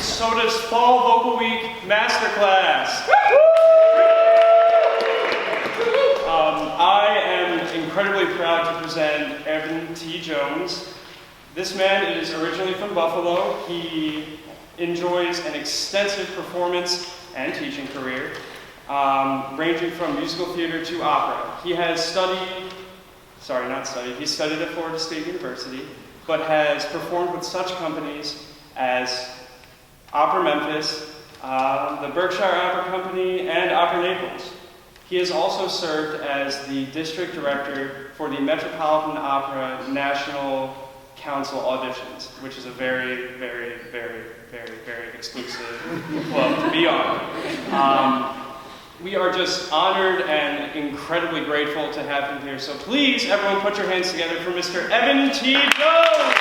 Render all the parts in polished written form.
SOTA's Fall Vocal Week Masterclass. I am incredibly proud to present Evan T. Jones. This man is originally from Buffalo. He enjoys an extensive performance and teaching career, ranging from musical theater to opera. He has he studied at Florida State University, but has performed with such companies as Opera Memphis, the Berkshire Opera Company, and Opera Naples. He has also served as the district director for the Metropolitan Opera National Council auditions, which is a very, very, very, very, very exclusive club to be on. We are just honored and incredibly grateful to have him here. So please, everyone, put your hands together for Mr. Evan T. Jones.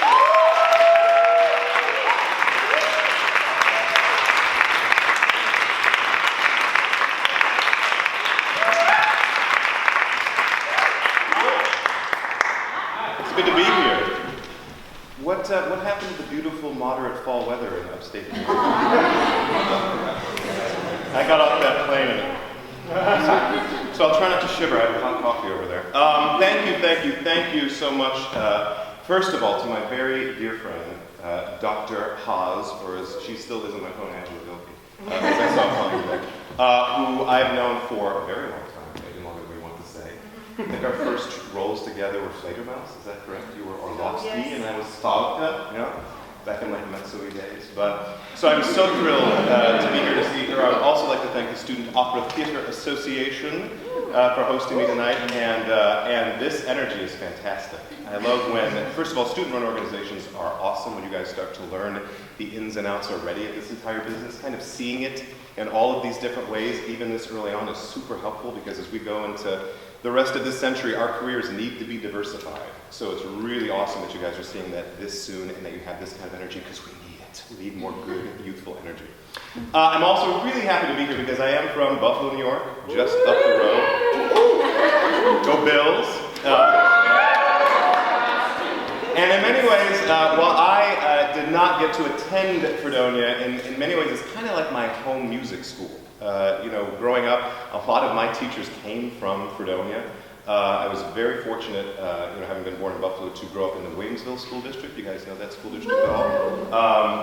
Good to be here. What happened to the beautiful, moderate fall weather in upstate New York? I got off that plane and so I'll try not to shiver. I have hot coffee over there. Thank you so much. First of all, to my very dear friend, Dr. Haas, or as she still is in my phone, Angela Vilke, as I saw calling today, who I've known for a very long time, maybe longer than we want to say. I think our first roles together were Fledermaus, is that correct? You were Orlovsky, yes. And I was Stalka, back in like Metsui days. So I'm so thrilled to be here to see her. I would also like to thank the Student Opera Theater Association for hosting me tonight, and this energy is fantastic. I love when, first of all, student-run organizations are awesome when you guys start to learn the ins and outs already of this entire business. Kind of seeing it in all of these different ways, even this early on, is super helpful, because as we go into the rest of this century, our careers need to be diversified. So it's really awesome that you guys are seeing that this soon and that you have this kind of energy, because we need it. We need more good, youthful energy. I'm also really happy to be here because I am from Buffalo, New York, just up the road. Go Bills. And in many ways, while I did not get to attend Fredonia, in many ways it's kind of like my home music school. Growing up, a lot of my teachers came from Fredonia. I was very fortunate, having been born in Buffalo, to grow up in the Williamsville School District. You guys know that school district at all?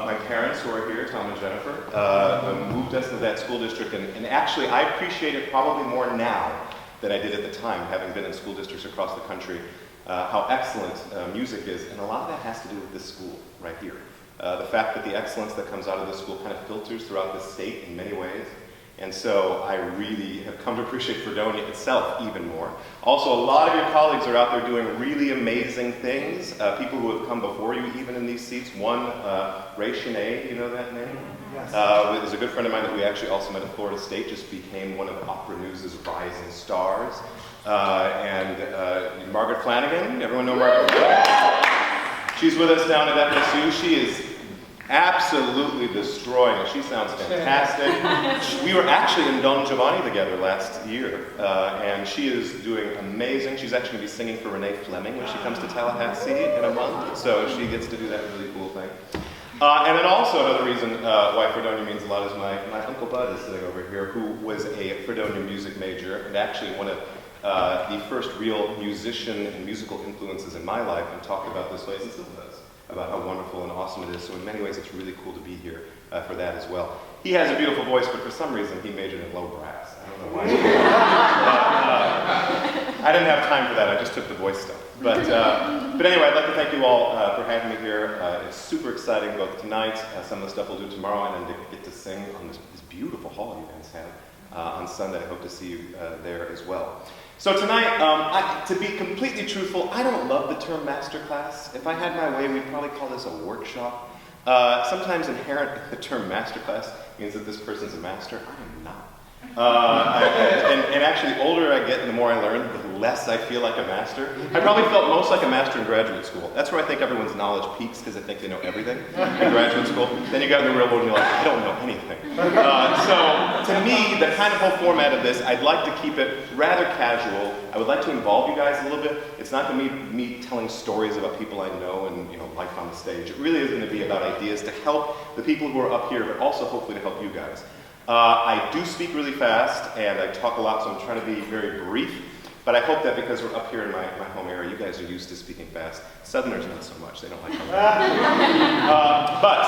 My parents, who are here, Tom and Jennifer, moved us into that school district, and actually I appreciate it probably more now than I did at the time, having been in school districts across the country, how excellent music is, and a lot of that has to do with this school right here. The fact that the excellence that comes out of this school kind of filters throughout the state in many ways. And so I really have come to appreciate Fredonia itself even more. Also, a lot of your colleagues are out there doing really amazing things. People who have come before you, even in these seats. One, Ray Sinead, you know that name? Yes. Is a good friend of mine that we actually also met at Florida State, just became one of Opera News' rising stars. And Margaret Flanagan, everyone know Margaret Flanagan? She's with us down at FSU. She is absolutely destroying it. She sounds fantastic. We were actually in Don Giovanni together last year, and she is doing amazing. She's actually going to be singing for Renee Fleming when she comes to Tallahassee in a month, so she gets to do that really cool thing. And then also another reason why Fredonia means a lot is my Uncle Bud is sitting over here, who was a Fredonia music major, and actually one of the first real musician and musical influences in my life, and talked about this place and still does, about how wonderful and awesome it is. So in many ways, it's really cool to be here for that as well. He has a beautiful voice, but for some reason, he majored in low brass. I don't know why. I didn't have time for that. I just took the voice stuff. But anyway, I'd like to thank you all for having me here. It's super exciting, both tonight, some of the stuff we'll do tomorrow, and then to get to sing on this beautiful hall you guys have on Sunday. I hope to see you there as well. So tonight, to be completely truthful, I don't love the term masterclass. If I had my way, we'd probably call this a workshop. Sometimes inherent in the term masterclass means that this person's a master. I am not. And actually, the older I get and the more I learn, the less I feel like a master. I probably felt most like a master in graduate school. That's where I think everyone's knowledge peaks because they think they know everything in graduate school. Then you go in the real world and you're like, I don't know anything. So to me, the kind of whole format of this, I'd like to keep it rather casual. I would like to involve you guys a little bit. It's not going to be me telling stories about people I know and life on the stage. It really is going to be about ideas to help the people who are up here, but also hopefully to help you guys. I do speak really fast, and I talk a lot, so I'm trying to be very brief. But I hope that because we're up here in my home area, you guys are used to speaking fast. Southerners not so much, they don't like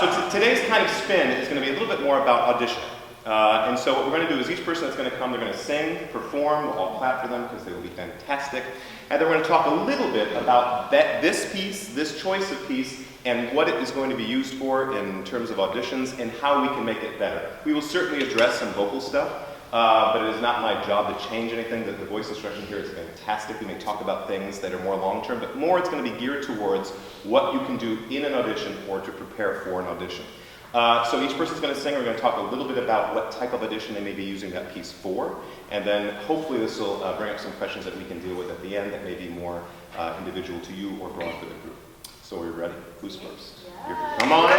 so today's kind of spin is going to be a little bit more about audition. And so what we're going to do is each person that's going to come, they're going to sing, perform, we'll all clap for them because they will be fantastic. And then we're going to talk a little bit about this piece, this choice of piece, and what it is going to be used for in terms of auditions and how we can make it better. We will certainly address some vocal stuff. But it is not my job to change anything. The voice instruction here is fantastic. We may talk about things that are more long-term, but more it's going to be geared towards what you can do in an audition or to prepare for an audition. So each person's going to sing. We're going to talk a little bit about what type of audition they may be using that piece for, and then hopefully this will bring up some questions that we can deal with at the end that may be more individual to you or broad to the group. So are we ready? Who's first? Yeah. Come on!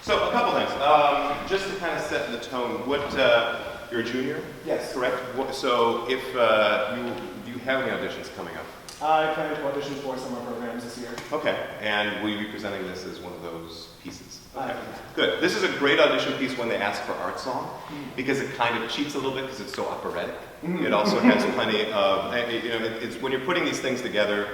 So a couple things. Just to kind of set the tone, what you're a junior? Yes. Correct? So if do you have any auditions coming up? I plan to audition for summer programs this year. Okay, and will you be presenting this as one of those pieces? Okay. Good. This is a great audition piece when they ask for art song, because it kind of cheats a little bit because it's so operatic. It also has plenty of, it's when you're putting these things together,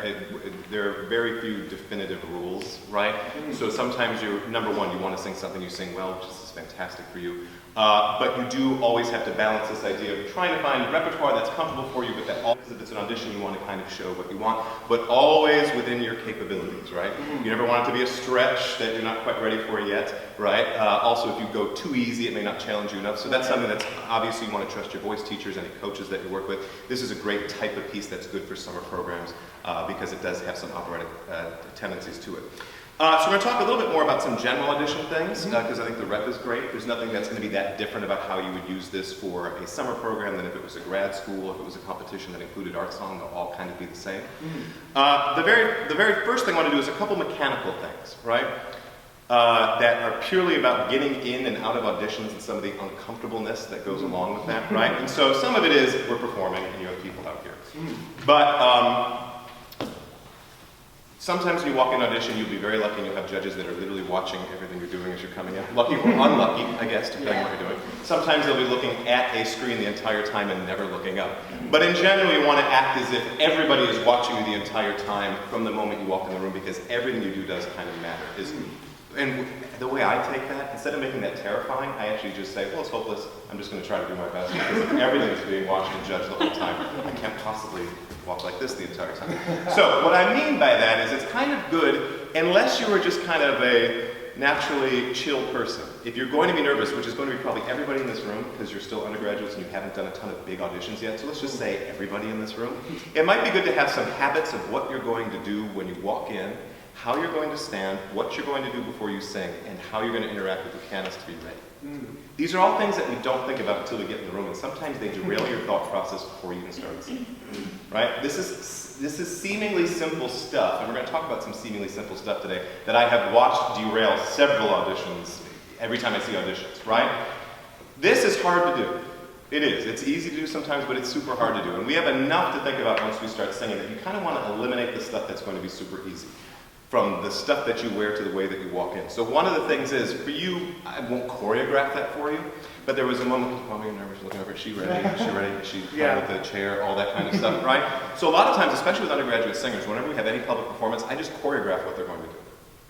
there are very few definitive rules, right? So sometimes number one, you want to sing something you sing well, which is fantastic for you. But you do always have to balance this idea of trying to find repertoire that's comfortable for you, but that always, if it's an audition, you want to kind of show what you want, but always within your capabilities, right? You never want it to be a stretch that you're not quite ready for yet, right? Also, if you go too easy, it may not challenge you enough. So that's something that's obviously you want to trust your voice teachers, any coaches that you work with. This is a great type of piece that's good for summer programs because it does have some operatic tendencies to it. So we're going to talk a little bit more about some general audition things, because I think the rep is great. There's nothing that's going to be that different about how you would use this for a summer program than if it was a grad school, if it was a competition that included art song, they'll all kind of be the same. The very first thing I want to do is a couple mechanical things, right? That are purely about getting in and out of auditions and some of the uncomfortableness that goes along with that, right? And so some of it is we're performing and you have people out here. But sometimes when you walk in audition, you'll be very lucky and you'll have judges that are literally watching everything you're doing as you're coming in. Lucky or unlucky, I guess, depending on what you're doing. Sometimes they'll be looking at a screen the entire time and never looking up. But in general, you want to act as if everybody is watching you the entire time from the moment you walk in the room, because everything you do does kind of matter. And the way I take that, instead of making that terrifying, I actually just say, well, it's hopeless. I'm just going to try to do my best, because if everything is being watched and judged the whole time, I can't possibly walk like this the entire time. So what I mean by that is it's kind of good unless you were just kind of a naturally chill person. If you're going to be nervous, which is going to be probably everybody in this room, because you're still undergraduates and you haven't done a ton of big auditions yet, so let's just say everybody in this room, it might be good to have some habits of what you're going to do when you walk in, how you're going to stand, what you're going to do before you sing, and how you're going to interact with the pianist to be ready. These are all things that we don't think about until we get in the room, and sometimes they derail your thought process before you even start singing. Right? This is seemingly simple stuff, and we're going to talk about some seemingly simple stuff today that I have watched derail several auditions every time I see auditions, right? This is hard to do. It is. It's easy to do sometimes, but it's super hard to do. And we have enough to think about once we start singing that you kind of want to eliminate the stuff that's going to be super easy, from the stuff that you wear to the way that you walk in. So one of the things is, for you, I won't choreograph that for you, but there was a moment, oh, you're nervous, looking over, is she ready? Is she ready? Is she fine with the chair? All that kind of stuff, right? So a lot of times, especially with undergraduate singers, whenever we have any public performance, I just choreograph what they're going to do.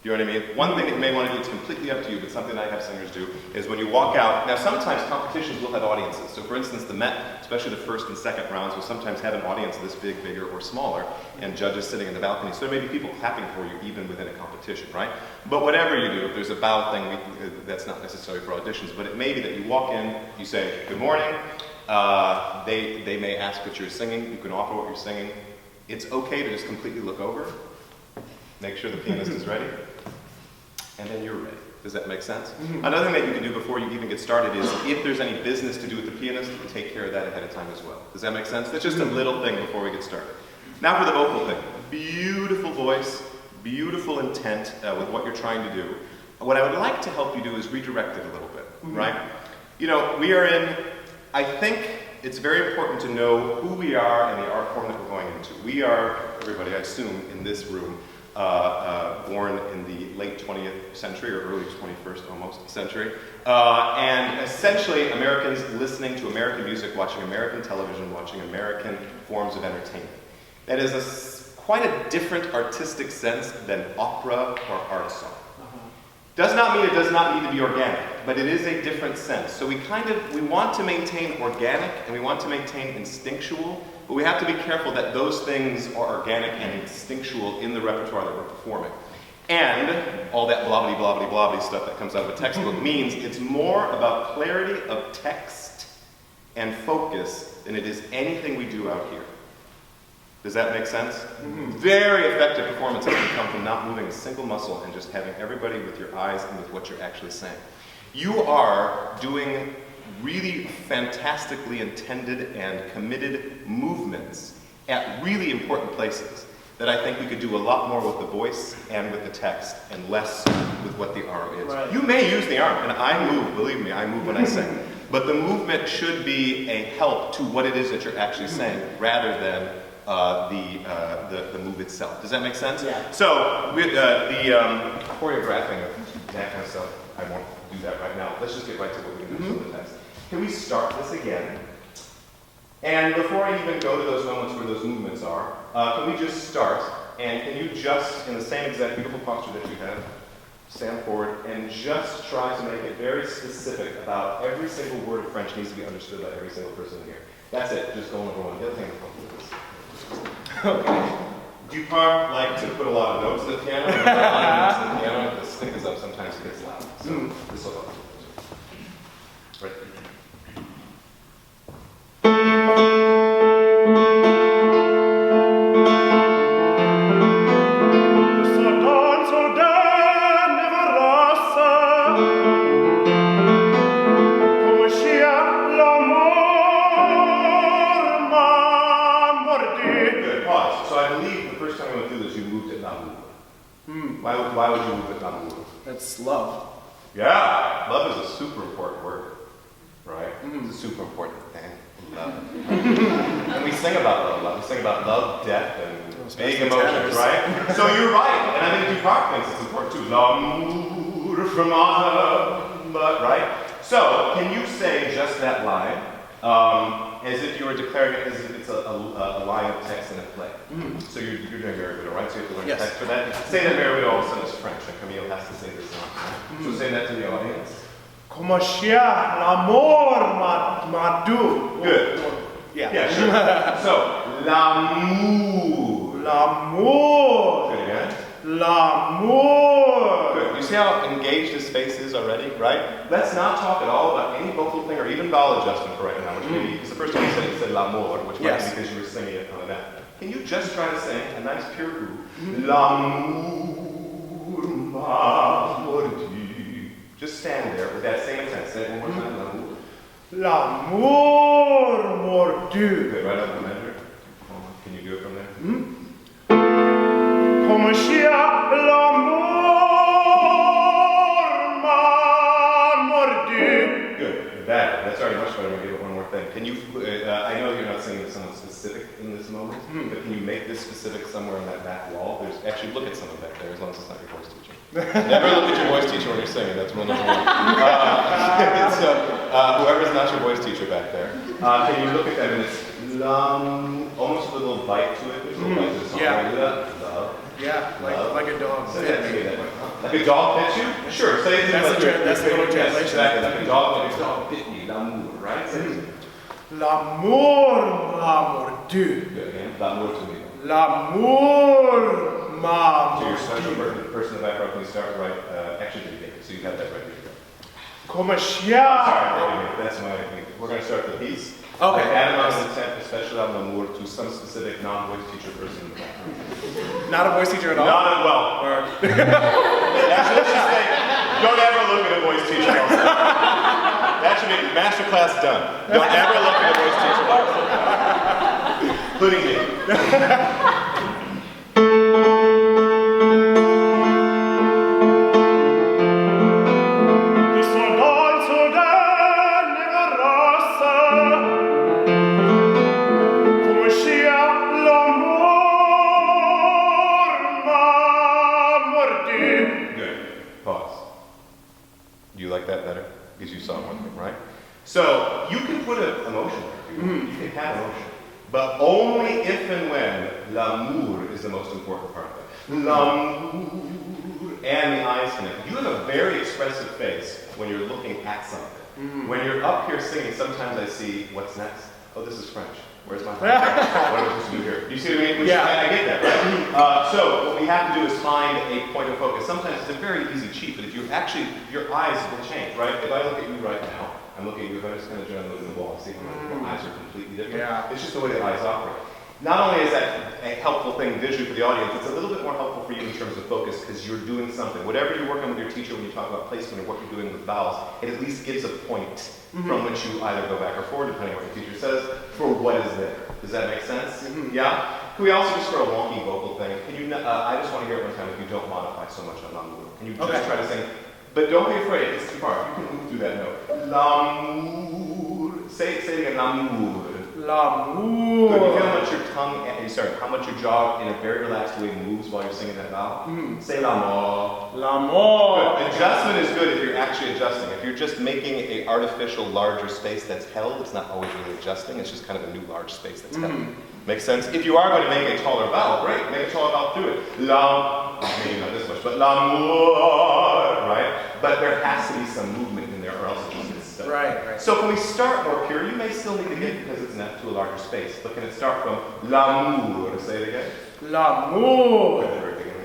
Do you know what I mean? One thing that you may want to do, it's completely up to you, but something I have singers do, is when you walk out, now sometimes competitions will have audiences. So for instance, the Met, especially the first and second rounds, will sometimes have an audience this big, bigger, or smaller, and judges sitting in the balcony. So there may be people clapping for you even within a competition, right? But whatever you do, if there's a bow thing, that's not necessary for auditions, but it may be that you walk in, you say, good morning, they may ask what you're singing, you can offer what you're singing. It's okay to just completely look over, make sure the pianist is ready, and then you're ready. Does that make sense? Another thing that you can do before you even get started is, if there's any business to do with the pianist, you can take care of that ahead of time as well. Does that make sense? That's just a little thing before we get started. Now for the vocal thing. Beautiful voice, beautiful intent with what you're trying to do. What I would like to help you do is redirect it a little bit, right? You know, we are in, I think it's very important to know who we are and the art form that we're going into. We are, everybody I assume, in this room, born in the late 20th century, or early 21st almost century, and essentially Americans listening to American music, watching American television, watching American forms of entertainment. That is quite a different artistic sense than opera or art song. Does not mean it does not need to be organic, but it is a different sense. So we want to maintain organic and we want to maintain instinctual, but we have to be careful that those things are organic and instinctual in the repertoire that we're performing. And all that blobbity, blobbity, blobbity stuff that comes out of a textbook means it's more about clarity of text and focus than it is anything we do out here. Does that make sense? Very effective performances can come from not moving a single muscle and just having everybody with your eyes and with what you're actually saying. You are doing really fantastically intended and committed movements at really important places that I think we could do a lot more with the voice and with the text and less with what the arm is. Right. You may use the arm, and I move, believe me, I move when I sing. But the movement should be a help to what it is that you're actually saying, rather than the move itself. Does that make sense? Yeah. So, with the choreographing of that kind of stuff, I won't do that right now. Let's just get right to what we can do with the text. Can we start this again? And before I even go to those moments where those movements are, can we just start? And can you just, in the same exact beautiful posture that you have, stand forward and just try to make it very specific about every single word of French needs to be understood by every single person here. That's it. Just go over one. The other thing is okay. Do you like to put a lot of notes at the piano? A lot of notes at the piano. The stick is up. Sometimes it gets loud. So this will help. Right. Why would you move it, not move it? That's love. Yeah, love is a super important word, right? It's a super important thing. Love. And we sing about love. We sing about love, death, and big emotions, right? So you're right, and I think Dupart thinks it's important too. L'amour from autumn, right? So can you say just that line as if you were declaring it as if it's a line of text in a play? So you're doing very good, all right? So you have to learn text for that. Say that very good, all of a sudden it's French, and Camille has to say this now. So say that to the audience. Comment cher l'amour m'a dû. Good. Yeah, sure. So, l'amour. L'amour. Good again. L'amour. Good. You see how engaged his face is already, right? Let's not talk at all about any vocal thing or even vowel adjustment for right now, which maybe, because the first time you said l'amour, which might be because you were singing it on the net. Can you just try to sing a nice pure ooh? L'amour m'a mordu. Just stand there with that same intent. Say it one more time. L'amour mordu. Good. Right up the measure. Can you do it from there? Comment cher l'amour m'a mordu. Good. Better. That's already much better. We'll give it one more thing. Can you, I know you're not singing to someone specific in this moment, but can you make this specific somewhere on that back wall? There's actually, look at someone back there, as long as it's not your voice teacher. Never look at your voice teacher when you're singing. That's rule number one. So, whoever's not your voice teacher back there, can you look at them and it's almost a little bite to it. There's a little bite to the song. Yeah. Love. Yeah, like a dog. Say that to me that way. Like a dog bit you? Sure. Say it to me. That's the little translation. Exactly. Like a dog bit me. L'amour, right? Say it. L'amour m'a mordu. Good again. L'amour to me. L'amour m'a To your mordu. special person in the background, can you start right? Actually, so you have that right here. Comment cher. Sorry, that's my. We're going to start the piece. Okay. I added on an intent, especially on l'amour, to some specific non-voice teacher person in the background. Not a voice teacher at all? Not well. Actually, let's just say, don't ever look at a voice teacher also. That should be master class done. Don't ever look at a voice teacher also. Including me. So you can put an emotion there. You can have emotion. But only if and when l'amour is the most important part of it. L'amour and the eyes connect. You have a very expressive face when you're looking at something. When you're up here singing, sometimes I see, what's next? Oh, this is French. Where's my What am I supposed to do here? You see what I mean? I get that, right? So what we have to do is find a point of focus. Sometimes it's a very easy cheat, but if you actually, your eyes will change, right? If I look at you right now, I'm looking at you, if I just kind of turn and look at the wall, see how my eyes are completely different. Yeah. It's just the way the eyes operate. Not only is that a helpful thing visually for the audience, it's a little bit more helpful for you in terms of focus because you're doing something. Whatever you're working with your teacher when you talk about placement or what you're doing with vowels, it at least gives a point from which you either go back or forward, depending on what your teacher says, for what is there. Does that make sense? Yeah? Can we also just throw a wonky vocal thing? Can you? I just want to hear it one time if you don't modify so much on l'amour. Can you just try to sing? But don't be afraid. It's too far. You can move through that note. L'amour. Say it again. L'amour. L'amour. Good. You feel how much your tongue, how much your jaw in a very relaxed way moves while you're singing that vowel? Say l'amour. L'amour. Good. Adjustment is good if you're actually adjusting. If you're just making an artificial larger space that's held, it's not always really adjusting. It's just kind of a new large space that's held. Makes sense? If you are going to make a taller vowel, great. Make a taller vowel through it. Maybe not this much, but l'amour, right? But there has to be some movement in there or else it just gets stuck. Right. So can we start more pure? You may still need to get, because it's not to a larger space, but can it start from l'amour? Say it again. L'amour. At the very beginning.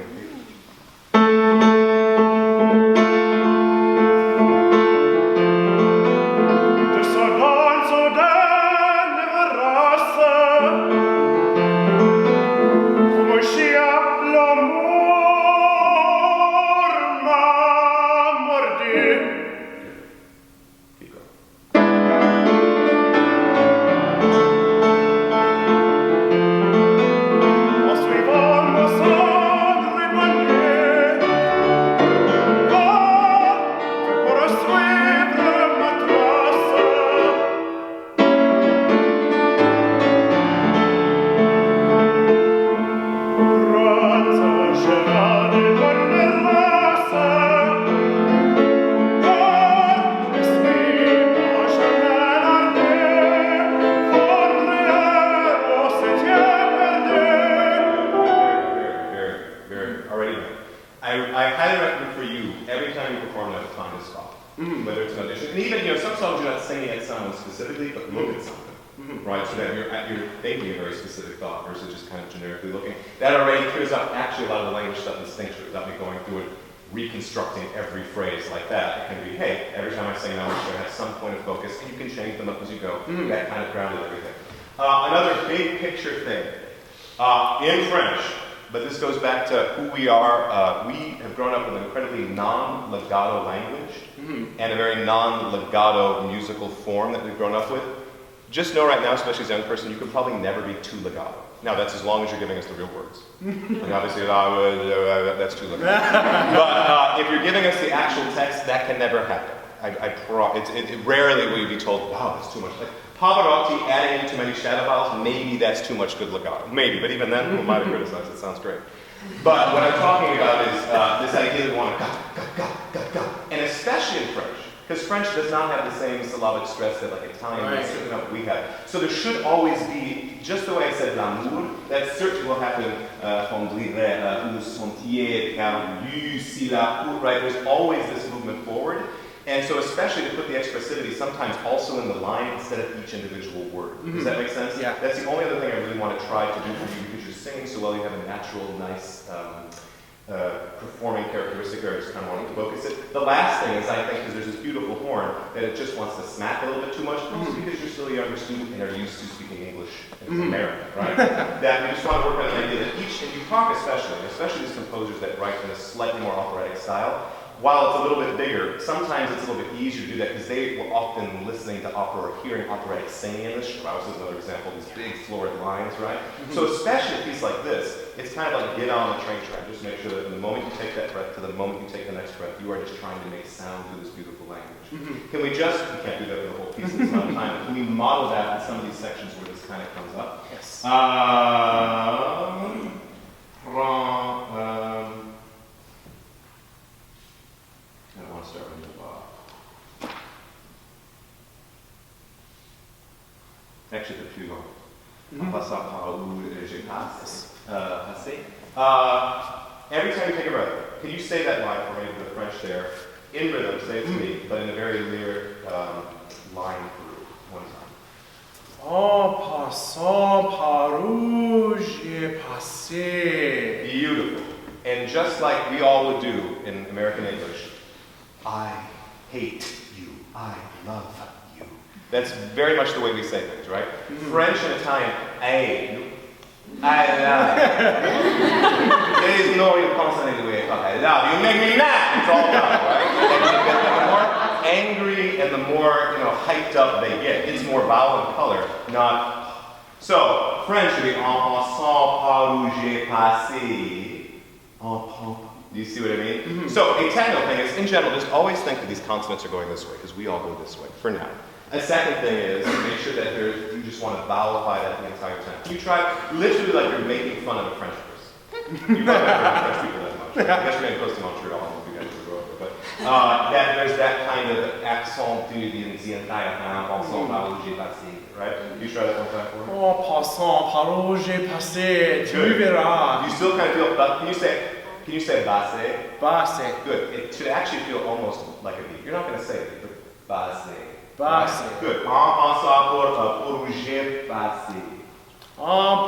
I highly recommend for you, every time you perform that, find a spot. Whether it's an audition, and even, some songs you're not singing at someone specifically, but look at something, right? So that you're thinking a very specific thought versus just kind of generically looking. That already clears up actually a lot of the language stuff instinctually without me going through it, reconstructing every phrase like that. It can be, hey, every time I sing an element, I have some point of focus, and you can change them up as you go. That kind of grounded everything. Another big picture thing, in French, but this goes back to who we are. We have grown up with an incredibly non-legato language and a very non-legato musical form that we've grown up with. Just know right now, especially as a young person, you can probably never be too legato. Now, that's as long as you're giving us the real words. And obviously, that's too legato. But if you're giving us the actual text, that can never happen. It rarely will you be told, wow, that's too much. Like, Pavarotti adding in too many shadow vowels, maybe that's too much good legato. Maybe, but even then, who might have criticized it? Sounds great. But what I'm talking about is this idea that we want to and especially in French, because French does not have the same syllabic stress that like Italian, that's certainly not what we have. So there should always be, just the way I said l'amour, that certainly will happen, fondrirait, sentier, car, si, la, right? There's always this movement forward. And so especially to put the expressivity sometimes also in the line instead of each individual word. Does that make sense? Yeah. That's the only other thing I really want to try to do for you because you're singing so well, you have a natural, nice performing characteristic there. I just kind of want to focus it. The last thing is I think because there's this beautiful horn that it just wants to smack a little bit too much, mostly because you're still a younger student and are used to speaking English in America, right? That you just want to work on an idea that each, and you talk especially these composers that write in a slightly more operatic style, while it's a little bit bigger, sometimes it's a little bit easier to do that because they were often listening to opera or hearing operatic singing in this. Strauss is another example, these big florid lines, right? So especially a piece like this, it's kind of like get on the train track. Just make sure that from the moment you take that breath to the moment you take the next breath, you are just trying to make sound through this beautiful language. Can we just, we can't do that for the whole piece in this amount of time, but can we model that in some of these sections where this kind of comes up? Yes. I don't want to start with the actually, the plus long. En passant par où je passe. Every time you take a breath, can you say that line for me in the French there? In rhythm, say it to me, but in a very lyric line through. One time. En passant par où j'ai passé. Beautiful. And just like we all would do in American English, I hate you. I love you. That's very much the way we say things, right? French and Italian, I love you. There is no consonant in the way I talk. I love you. Make me mad. It's all done, right? And the more angry and the more hyped up they get, it's more vowel and color, not So, French would be en passant par où j'ai passé. Do you see what I mean? So, a technical thing is, in general, just always think that these consonants are going this way, because we all go this way, for now. A second thing is, make sure that you just want to vowelify that the entire time. You try, literally like you're making fun of a French person. You probably don't know French people that much. I guess we're getting close to Montreal, I don't know if you guys will grow up there, but that there's that kind of accent to the entire time, passant par où j'ai passé, right? You try that one time for me? En passant par où j'ai passé, tu verras. You still kind of feel, can you say basse? Passé. Good. It should actually feel almost like a beat. You're not going to say it, but basse. Basse. Good. En passant par où j'ai passé. En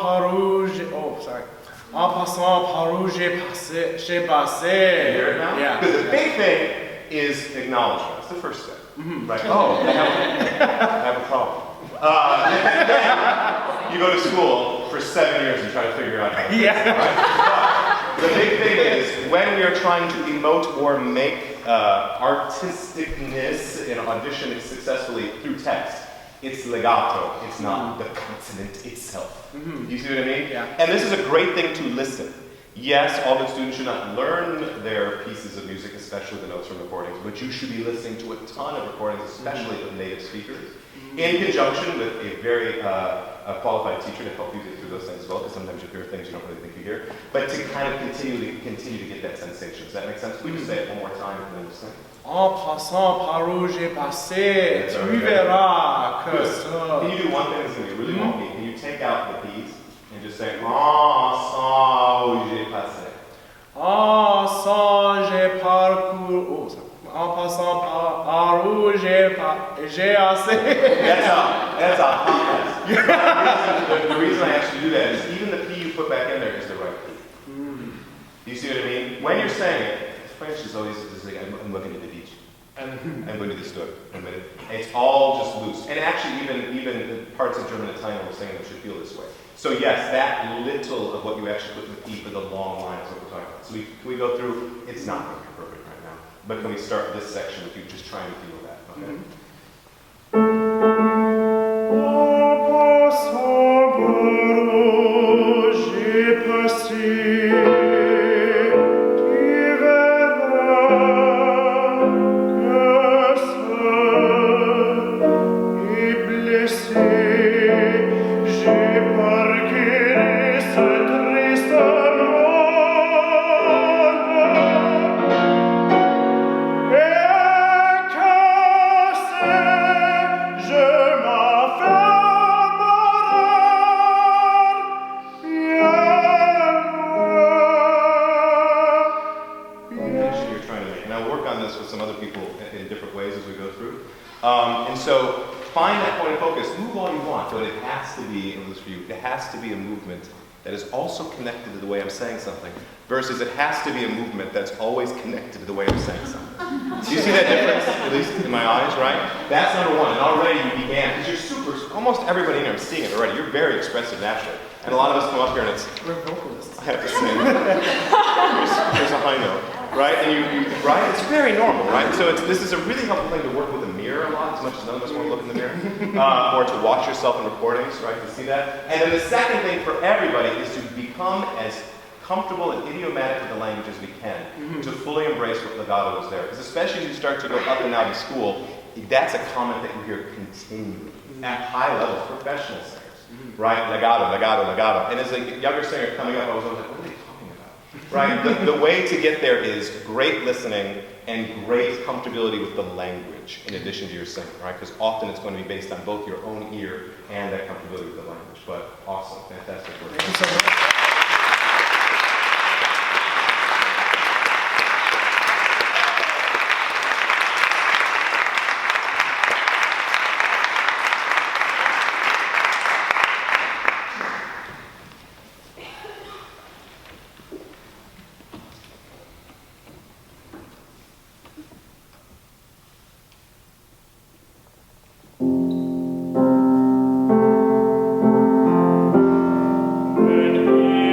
passant par où j'ai passé, j'ai passé. You hear it now? Yeah. Because the big thing is acknowledgement. That's the first step. Right? Oh, I have a problem. Then you go to school for 7 years and try to figure out how to fix it, right? But the big thing is, when we are trying to emote or make artisticness in audition successfully through text, it's legato, it's not the consonant itself. You see what I mean? Yeah. And this is a great thing to listen. Yes, all good students should not learn their pieces of music, especially the notes from recordings, but you should be listening to a ton of recordings, especially of native speakers, in conjunction with a very qualified teacher to help you get through those things as well, because sometimes you hear things you don't really think you hear, but to kind of continue to get that sensation. Does that make sense? We just say it one more time and then just sing. En passant par où j'ai passé, tu verras que ça. Can you do one thing that's going to be really wonky? Can you take out the P's and just say, sans où j'ai passé? J'ai parcouru. En passant par où j'ai assez. That's a hot mess. The reason I asked you to do that is even the P you put back in there is the right P. Do you see what I mean? When you're saying it, French is always like, I'm looking at the beach. I'm going to the stood. It's all just loose. And actually, even the parts of German and Italian we're saying them should feel this way. So yes, that little of what you actually put in the P for the long line is what we're talking about. So can we go through? It's not going to be perfect right now. But can we start this section with you just trying to feel that? Okay? And so find that point of focus, move all you want, but it has to be, at least for you, it has to be a movement that is also connected to the way I'm saying something, versus it has to be a movement that's always connected to the way I'm saying something. Do you see that difference, at least in my eyes, right? That's number one, and already you began, because you're super, almost everybody in here is seeing it already, you're very expressive naturally. And a lot of us come up here and it's, We're vocalists. I have to sing. There's a high note, right? And you right? It's very normal, right? So this is a really helpful thing to work with a mirror a lot, as much as none of us want to look in the mirror, or to watch yourself in recordings, right? To see that. And then the second thing for everybody is to become as comfortable and idiomatic with the language as we can, to fully embrace what legato is there. Because especially as you start to go up and out in school, that's a comment that you hear continually at high levels, professional singers. Right? Legato, legato, legato. And as a younger singer coming up, I was always like, what are they talking about? Right? The way to get there is great listening and great comfortability with the language in addition to your singing, right? Because often it's going to be based on both your own ear and that comfortability with the language. But awesome, fantastic work. Thank you so much. When he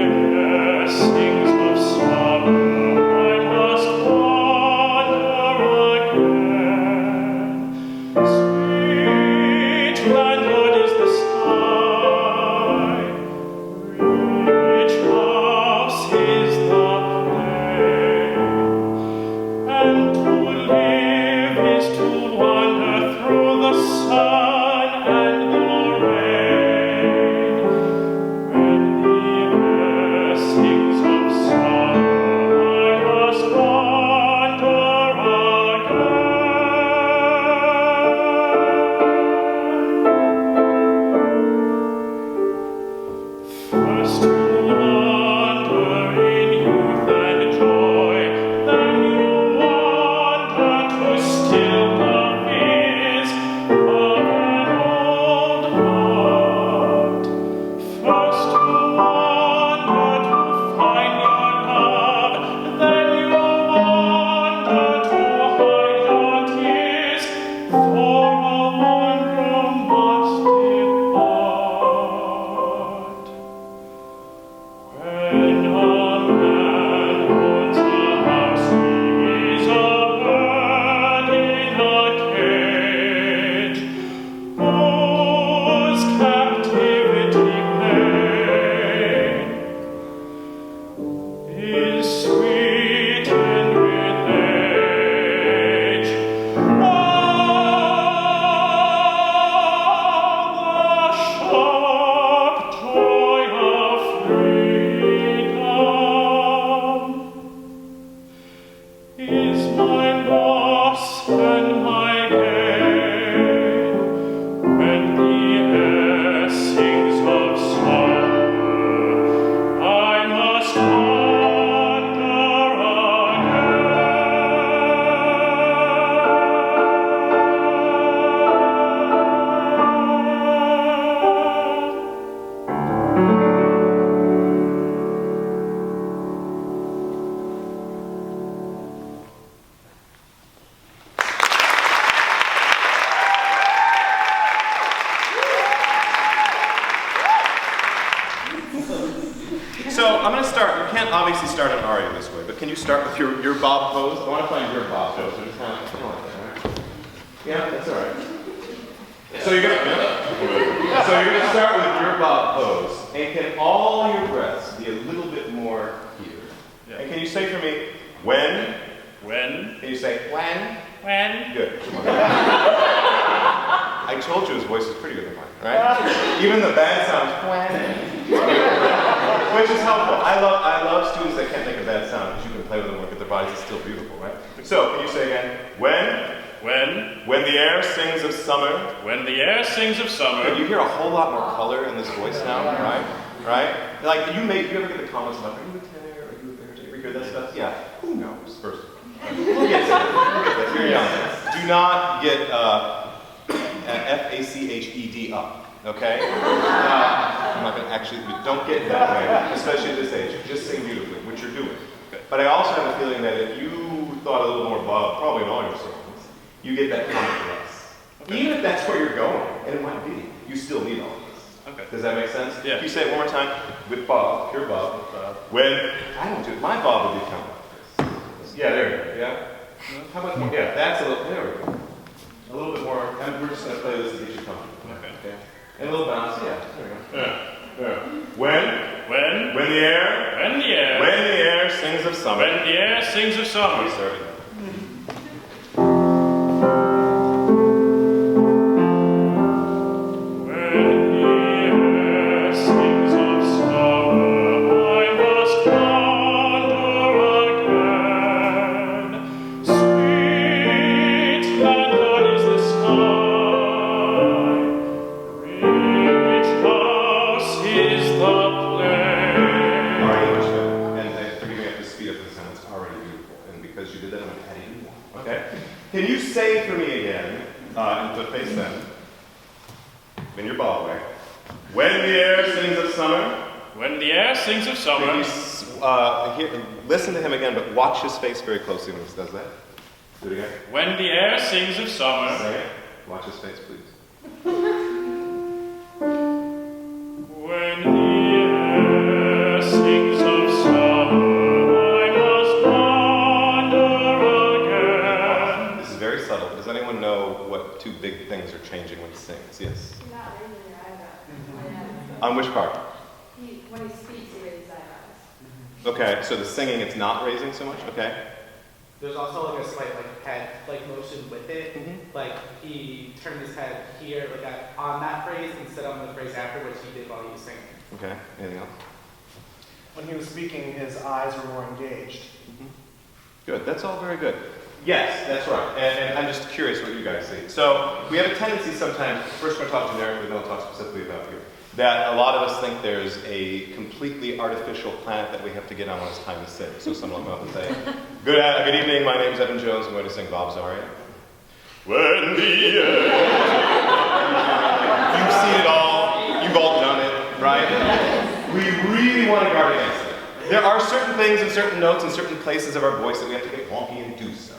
obviously start an aria this way, but can you start with your bob pose? I want to find your bob pose. Just kind of like that, all right? Yeah, that's all right. So you're gonna start with your bob pose, and can all your breaths be a little bit more here? Yeah. And can you say for me, when? When? Can you say when? When? Good. I told you his voice is pretty good than mine, right? Even the bad sounds when, which is helpful. I love students that can't make a bad sound because you can play with them, work with their bodies. It's still beautiful, right? So can you say again, when? When the air sings of summer. When the air sings of summer. Good. You hear a whole lot more color in this voice now, right? Right? Like you ever get the comments about, are you a tenor? Are you a baritone? Are you good? That stuff? Yeah. Who knows? First of all. We'll get to that. You're young. Do not get FACHED up, okay? I'm not going to actually, don't get that way, especially at this age. Just sing beautifully, which you're doing. But I also have a feeling that if you thought a little more Bob, probably in all your songs, you get that comment from us. Okay. Even if that's where you're going, and it might be, you still need all of this. Okay. Does that make sense? Yeah. If you say it one more time, with Bob, pure Bob. When, I don't do it, my Bob would be kind of like this. Yeah, there you go, yeah? How about more? Yeah, that's a little, there we go. A little bit more, and we're just going to play this to get you comfortable. Okay. And a little bounce, yeah, there we go. Yeah. When the air sings of summer. When the air sings of summer. We started that. Can you say for me again, and put face then, in your ball way, when the air sings of summer? When the air sings of summer. Listen to him again, but watch his face very closely when he does that. Do it again. When the air sings of summer. Say it. Watch his face, please. When the air sings of summer. Does anyone know what two big things are changing when he sings? Yes? Not raising your eyebrows. On which part? When he speaks, he raises eyebrows. Okay, so the singing, it's not raising so much? Okay. There's also like a slight head motion with it. Mm-hmm. Like he turned his head here on that phrase instead of on the phrase after, which he did while he was singing. Okay, anything else? When he was speaking, his eyes were more engaged. Mm-hmm. Good, that's all very good. Yes, that's right. And I'm just curious what you guys see. So we have a tendency sometimes, first we're going to talk generically, then we'll talk specifically about you, that a lot of us think there's a completely artificial planet that we have to get on when it's time to sing. So someone will come up and say, good evening, my name's Evan Jones, I'm going to sing Bob's aria. When the You've seen it all, you've all done it, right? We really want to guard against it. There are certain things and certain notes and certain places of our voice that we have to get wonky and do so.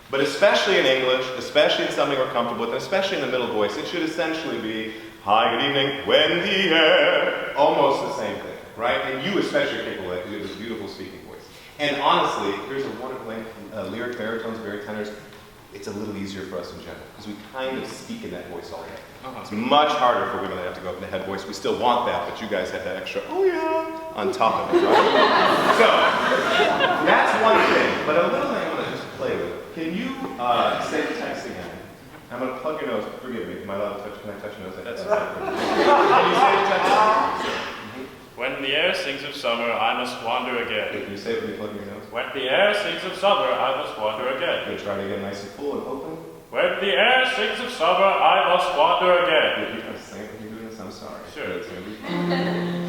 But especially in English, especially in something we're comfortable with, and especially in the middle voice, it should essentially be, hi, good evening, when the air, almost the same thing, right? And you especially are capable of that because you have this beautiful speaking voice. And honestly, here's a wonderful link, lyric baritones, baritenors, it's a little easier for us in general because we kind of speak in that voice already. It's much harder for women that have to go up in the head voice. We still want that, but you guys have that extra, oh yeah, on top of it, right? So, that's one thing, but a little thing I'm going to just play with. Can you say the text again? I'm going to plug your nose. Forgive me. Am I allowed to touch? Can I touch your nose? That's right. Can you say the text? When the air sings of summer, I must wander again. Can you say it when you plug your nose? When the air sings of summer, I must wander again. Can you try to get nice and full and open? When the air sings of summer, I must wander again. You trying to sing it when you're doing this? I'm sorry. Sure. It's going to be.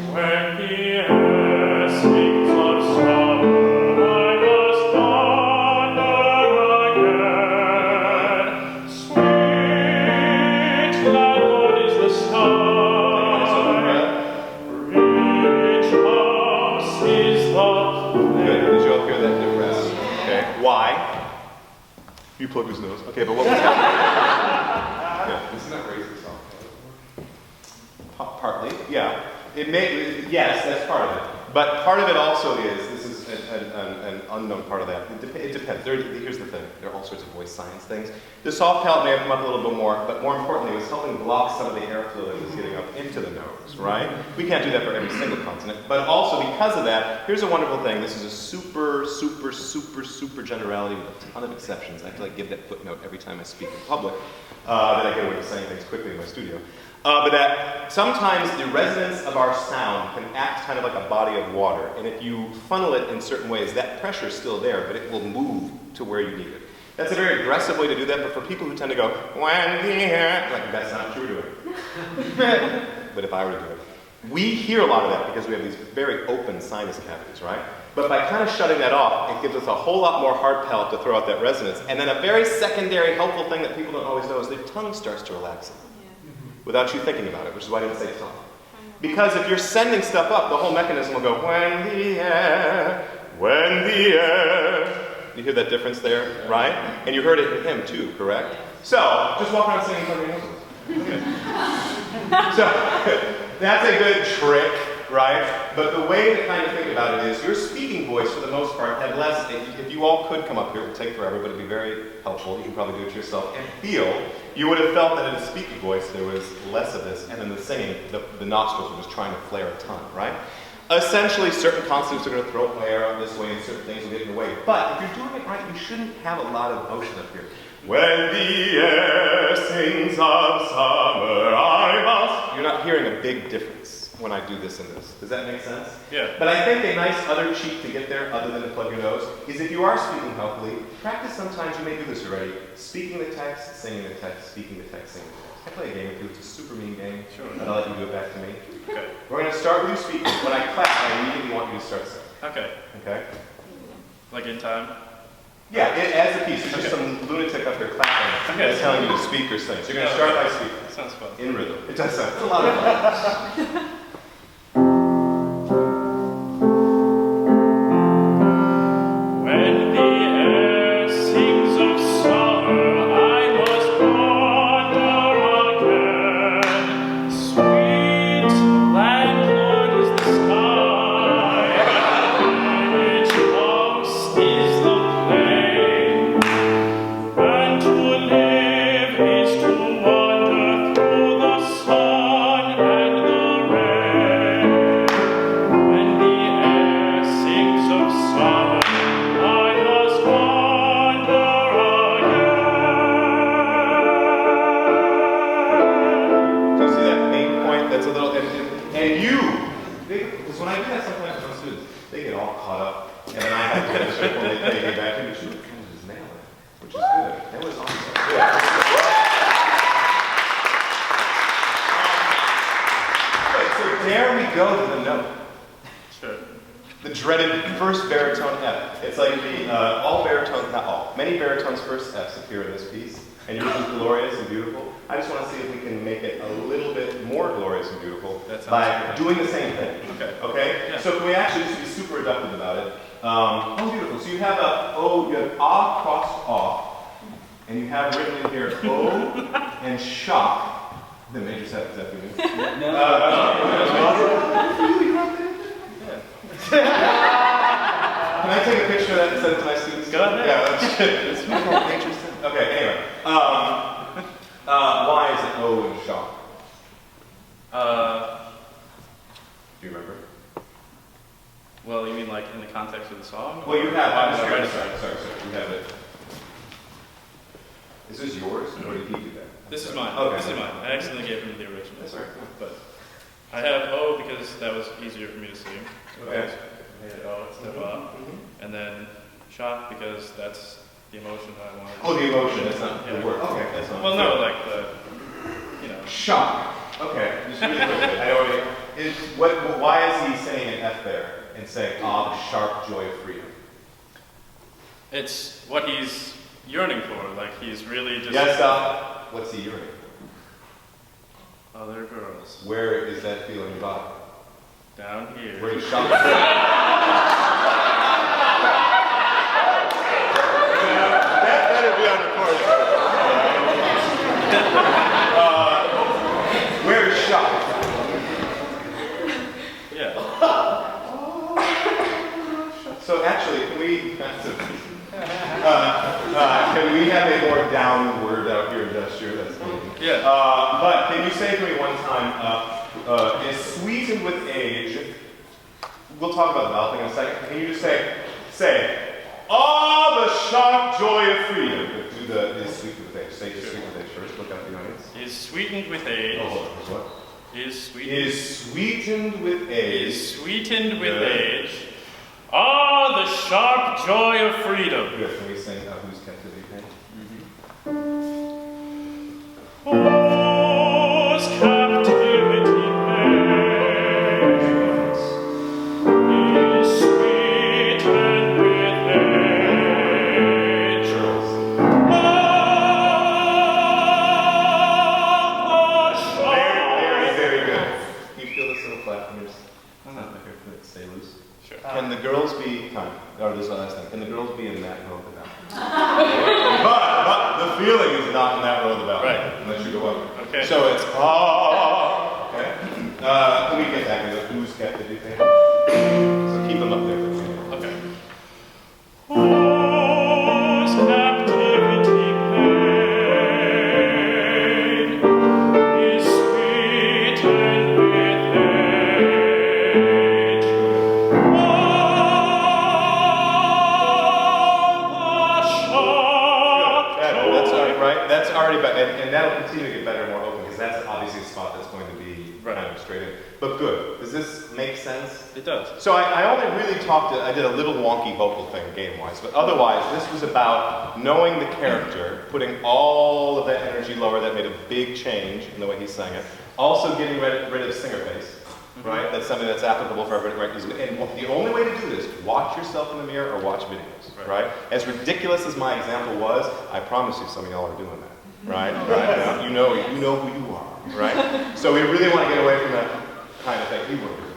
When the air sings of summer. You plugged his nose. Okay, but what was happening? Yeah, isn't that raising song? Partly, yeah. It may, yes, that's part of it. But part of it also is, this is an unknown part of that. It depends. Here's the thing. There are all sorts of voice science things. The soft palate may have come up a little bit more, but more importantly, it was helping block some of the airflow that was getting up into the nose, right? We can't do that for every single consonant, but also because of that, here's a wonderful thing. This is a super generality with a ton of exceptions. I have to like give that footnote every time I speak in public. Then I get away with saying things quickly in my studio. But that sometimes the resonance of our sound can act kind of like a body of water. And if you funnel it in certain ways, that pressure is still there, but it will move to where you need it. That's a very aggressive way to do that, but for people who tend to go, when the air, like that's not what you were doing. But if I were to do it. We hear a lot of that because we have these very open sinus cavities, right? But by kind of shutting that off, it gives us a whole lot more hard palate to throw out that resonance. And then a very secondary helpful thing that people don't always know is their tongue starts to relax without you thinking about it, which is why I didn't say tongue. Because if you're sending stuff up, the whole mechanism will go, when the air. You hear that difference there, right? And you heard it in him too, correct? So, just walk around singing from your noses. So, that's a good trick, right? But the way to kind of think about it is your speaking voice, for the most part, had less. If you all could come up here, it would take forever, but it'd be very helpful. You can probably do it yourself. And you would have felt that in a speaking voice there was less of this, and in the singing, the nostrils were just trying to flare a ton, right? Essentially, certain consonants are going to throw air up this way, and certain things will get in the way. But if you're doing it right, you shouldn't have a lot of motion up here. When the air sings of summer, I must. You're not hearing a big difference when I do this and this. Does that make sense? Yeah. But I think a nice other cheat to get there, other than to plug your nose, is if you are speaking healthily, practice sometimes, you may do this already, speaking the text, singing the text, speaking the text, singing the text. I play a game with you, it's a super mean game, Sure. and I'll let you do it back to me. Okay. We're going to start with you speaking. When I clap, I immediately want you to start singing. Okay. Okay? Like in time? Yeah, as a piece. It's just some lunatic up there clapping that's telling you to speak or sing. So you're going to start by speaking. Sounds fun. In rhythm. It does sound. It's a lot of fun. When the air sings of summer, I must wander again. Sweet landlord is the sky, which house is the plain. And to live is to wander through the sun and the rain. When the air sings of summer, I must wander again. Do you see that main point? That's a little, and you, because when I do that sometimes with my students, they get all caught up, and then I have to finish it when they play me back, and you should kind of just nail it, which is good. That was awesome. Yeah. Good, so there we go to the note. Sure. The dreaded first baritone F. It's like all baritones, not all, many baritones' first Fs appear in this piece, and yours is glorious and beautiful. I just want to see if we can make it a little bit more glorious and beautiful by doing the same thing. Okay? Yeah. So can we actually just be super reductive about it? Oh, beautiful. So you have you have ah crossed off, and you have written in here O and shock. The major set, is that for you? No. Can I take a picture of that and send it to my students? Go ahead. Yeah, that's interesting. Okay, anyway. Why is it O and shock? Do you remember? Well, you mean like in the context of the song? Well, you have. Sorry. You have it. Is this yours, or did he do that? This is mine. Okay. This is mine. I accidentally gave him the original. That's all right. But I have O because that was easier for me to see. Okay. I made it O instead of A. And then shock because that's the emotion that I wanted. Oh, the emotion. That's not Yeah. the word. Okay, that's not. Well, no, like the, Shock. Okay. Just really quickly. Why is he saying an F there and saying, the sharp joy of freedom? It's what he's yearning for. Like he's really just. Yes, stop. What's he yearning for? Other girls. Where is that feeling in your body? Down here. Where is shock? That better be on recording. Where is shock? Yeah. So actually, you say to me one time, is sweetened with age. We'll talk about developing in a second. Can you just say, ah, the sharp joy of freedom. Do the is sweetened with age. Say just sweetened with age first. Look at the audience. Is sweetened with age. Oh, hold on. What? Is sweetened. Is sweetened with age. Is sweetened with age. Ah, the sharp joy of freedom. Good. Can we sing Whose Captivity Pain? Whose captivity pains is sweetened with age. Ah, the sharp. Very good. Can you feel this little flap from your stay loose? Sure. Can the girls be or this last thing? Can the girls be in that row of the ballet? but the feeling is not in that row of the ballet, Right. unless you go up. Okay. So it's okay. Can we get back to the Whose Captivity Pain? So keep them up there. Okay. Whose captivity pain is sweetened with age. That's right. That's already better, and that'll continue to get better and more open because that's obviously a spot that's going to be kind of straight in. But good. Does this make sense? It does. So I only really I did a little wonky vocal thing game-wise, but otherwise this was about knowing the character, putting all of that energy lower. That made a big change in the way he sang it. Also getting rid of singer face, right? That's something that's applicable for everybody, right? And the only way to do this, watch yourself in the mirror or watch videos, right? As ridiculous as my example was, I promise you some of y'all are doing that, right? Right? You know who you are, right? So we really want to get away from that kind of thing. We were doing it.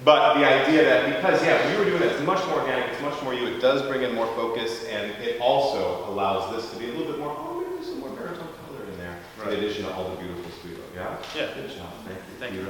But the idea that, because, we were doing that, it's much more organic, it's much more you, it does bring in more focus, and it also allows this to be a little bit more, maybe some more baritone color in there, in addition to all the beautiful sweet, yeah? Yeah. Good job, thank you. Thank you.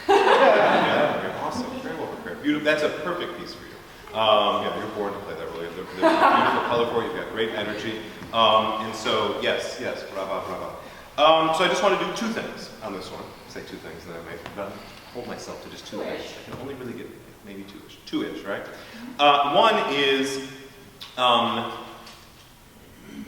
Yeah, you're awesome. Very well prepared. Beautiful. That's a perfect piece for you. Yeah, you're born to play that role. There's a beautiful color for you. You've got great energy. And so, yes, brava, brava. So I just want to do two things on this one. Say two things, and then I may hold myself to just two-ish. I can only really get maybe two-ish. Two-ish, right? One is,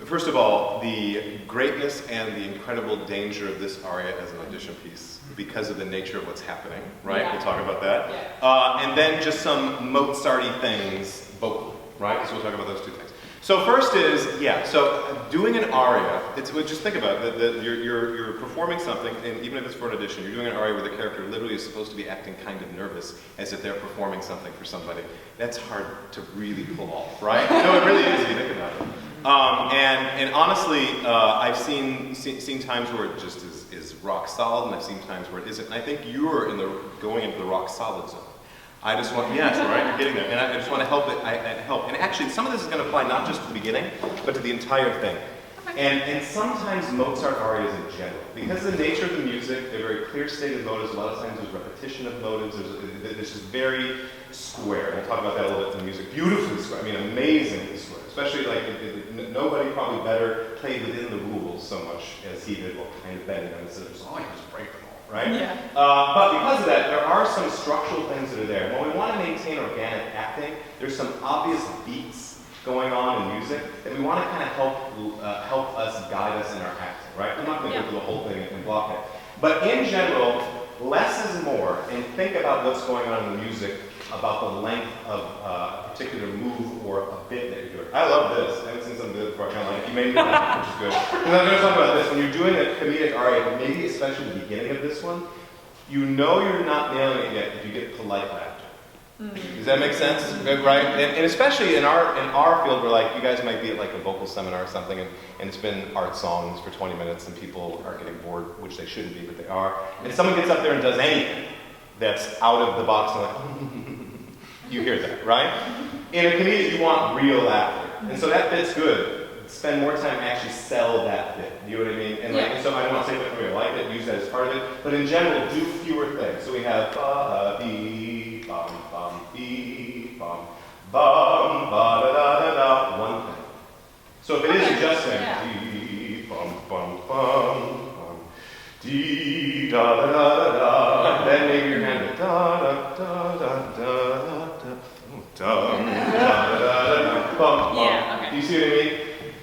first of all, the greatness and the incredible danger of this aria as an audition piece because of the nature of what's happening, right? Yeah. We'll talk about that. Yeah. And then just some Mozart-y things vocally, right? So we'll talk about those two things. So first is, so doing an aria, just think about it, that you're performing something, and even if it's for an audition, you're doing an aria where the character literally is supposed to be acting kind of nervous, as if they're performing something for somebody. That's hard to really pull off, right? No, it really is, if you think about it. And honestly, I've seen times where it just is rock solid, and I've seen times where it isn't. And I think you're going into the rock solid zone. I just want, yes, right, you're getting there. And I just want to help it, help. And actually, some of this is going to apply not just to the beginning, but to the entire thing. And sometimes Mozart arias in general, because of the nature of the music, they're very clear stated motives. A lot of times there's repetition of motives. There's just very square. And we'll talk about that a little bit in the music. Beautifully square. I mean, amazingly square. Especially like nobody probably better played within the rules so much as he did. Well, kind of bending them instead of just I just break them all, right? Yeah. But because of that, there are some structural things that are there. And when we want to maintain organic acting, there's some obvious beats going on in music that we want to kind of help us guide us in our acting, right? I'm not going to go through the whole thing and block it. But in general, less is more, and think about what's going on in the music, about the length of a particular move or a bit that you're doing. I love this. I haven't seen something good before. I kind of like it. You made me laugh, which is good. And I'm going to talk about this. When you're doing a comedic aria, maybe especially the beginning of this one, you know you're not nailing it yet if you get polite laughter. Does that make sense? Right? And especially in our field, where like you guys might be at like a vocal seminar or something, and it's been art songs for 20 minutes, and people are getting bored, which they shouldn't be, but they are. And someone gets up there and does anything that's out of the box, and like, you hear that, right? In a comedian, you want real laughter, and so that bit's good. Spend more time actually sell that bit. You know what I mean? And like, and so I don't want to say that we like it, use that as part of it, but in general, do fewer things. So we have ba-dee, bum, bum, bee, bum, bum, ba-da-da-da-da, one thing. So if it isn't just saying dee, bum, bum, bum, bum, dee, da-da-da-da-da, then maybe your hand is da-da-da-da-da-da, da-da-da-da-da, bum, bum. Do you see what I mean?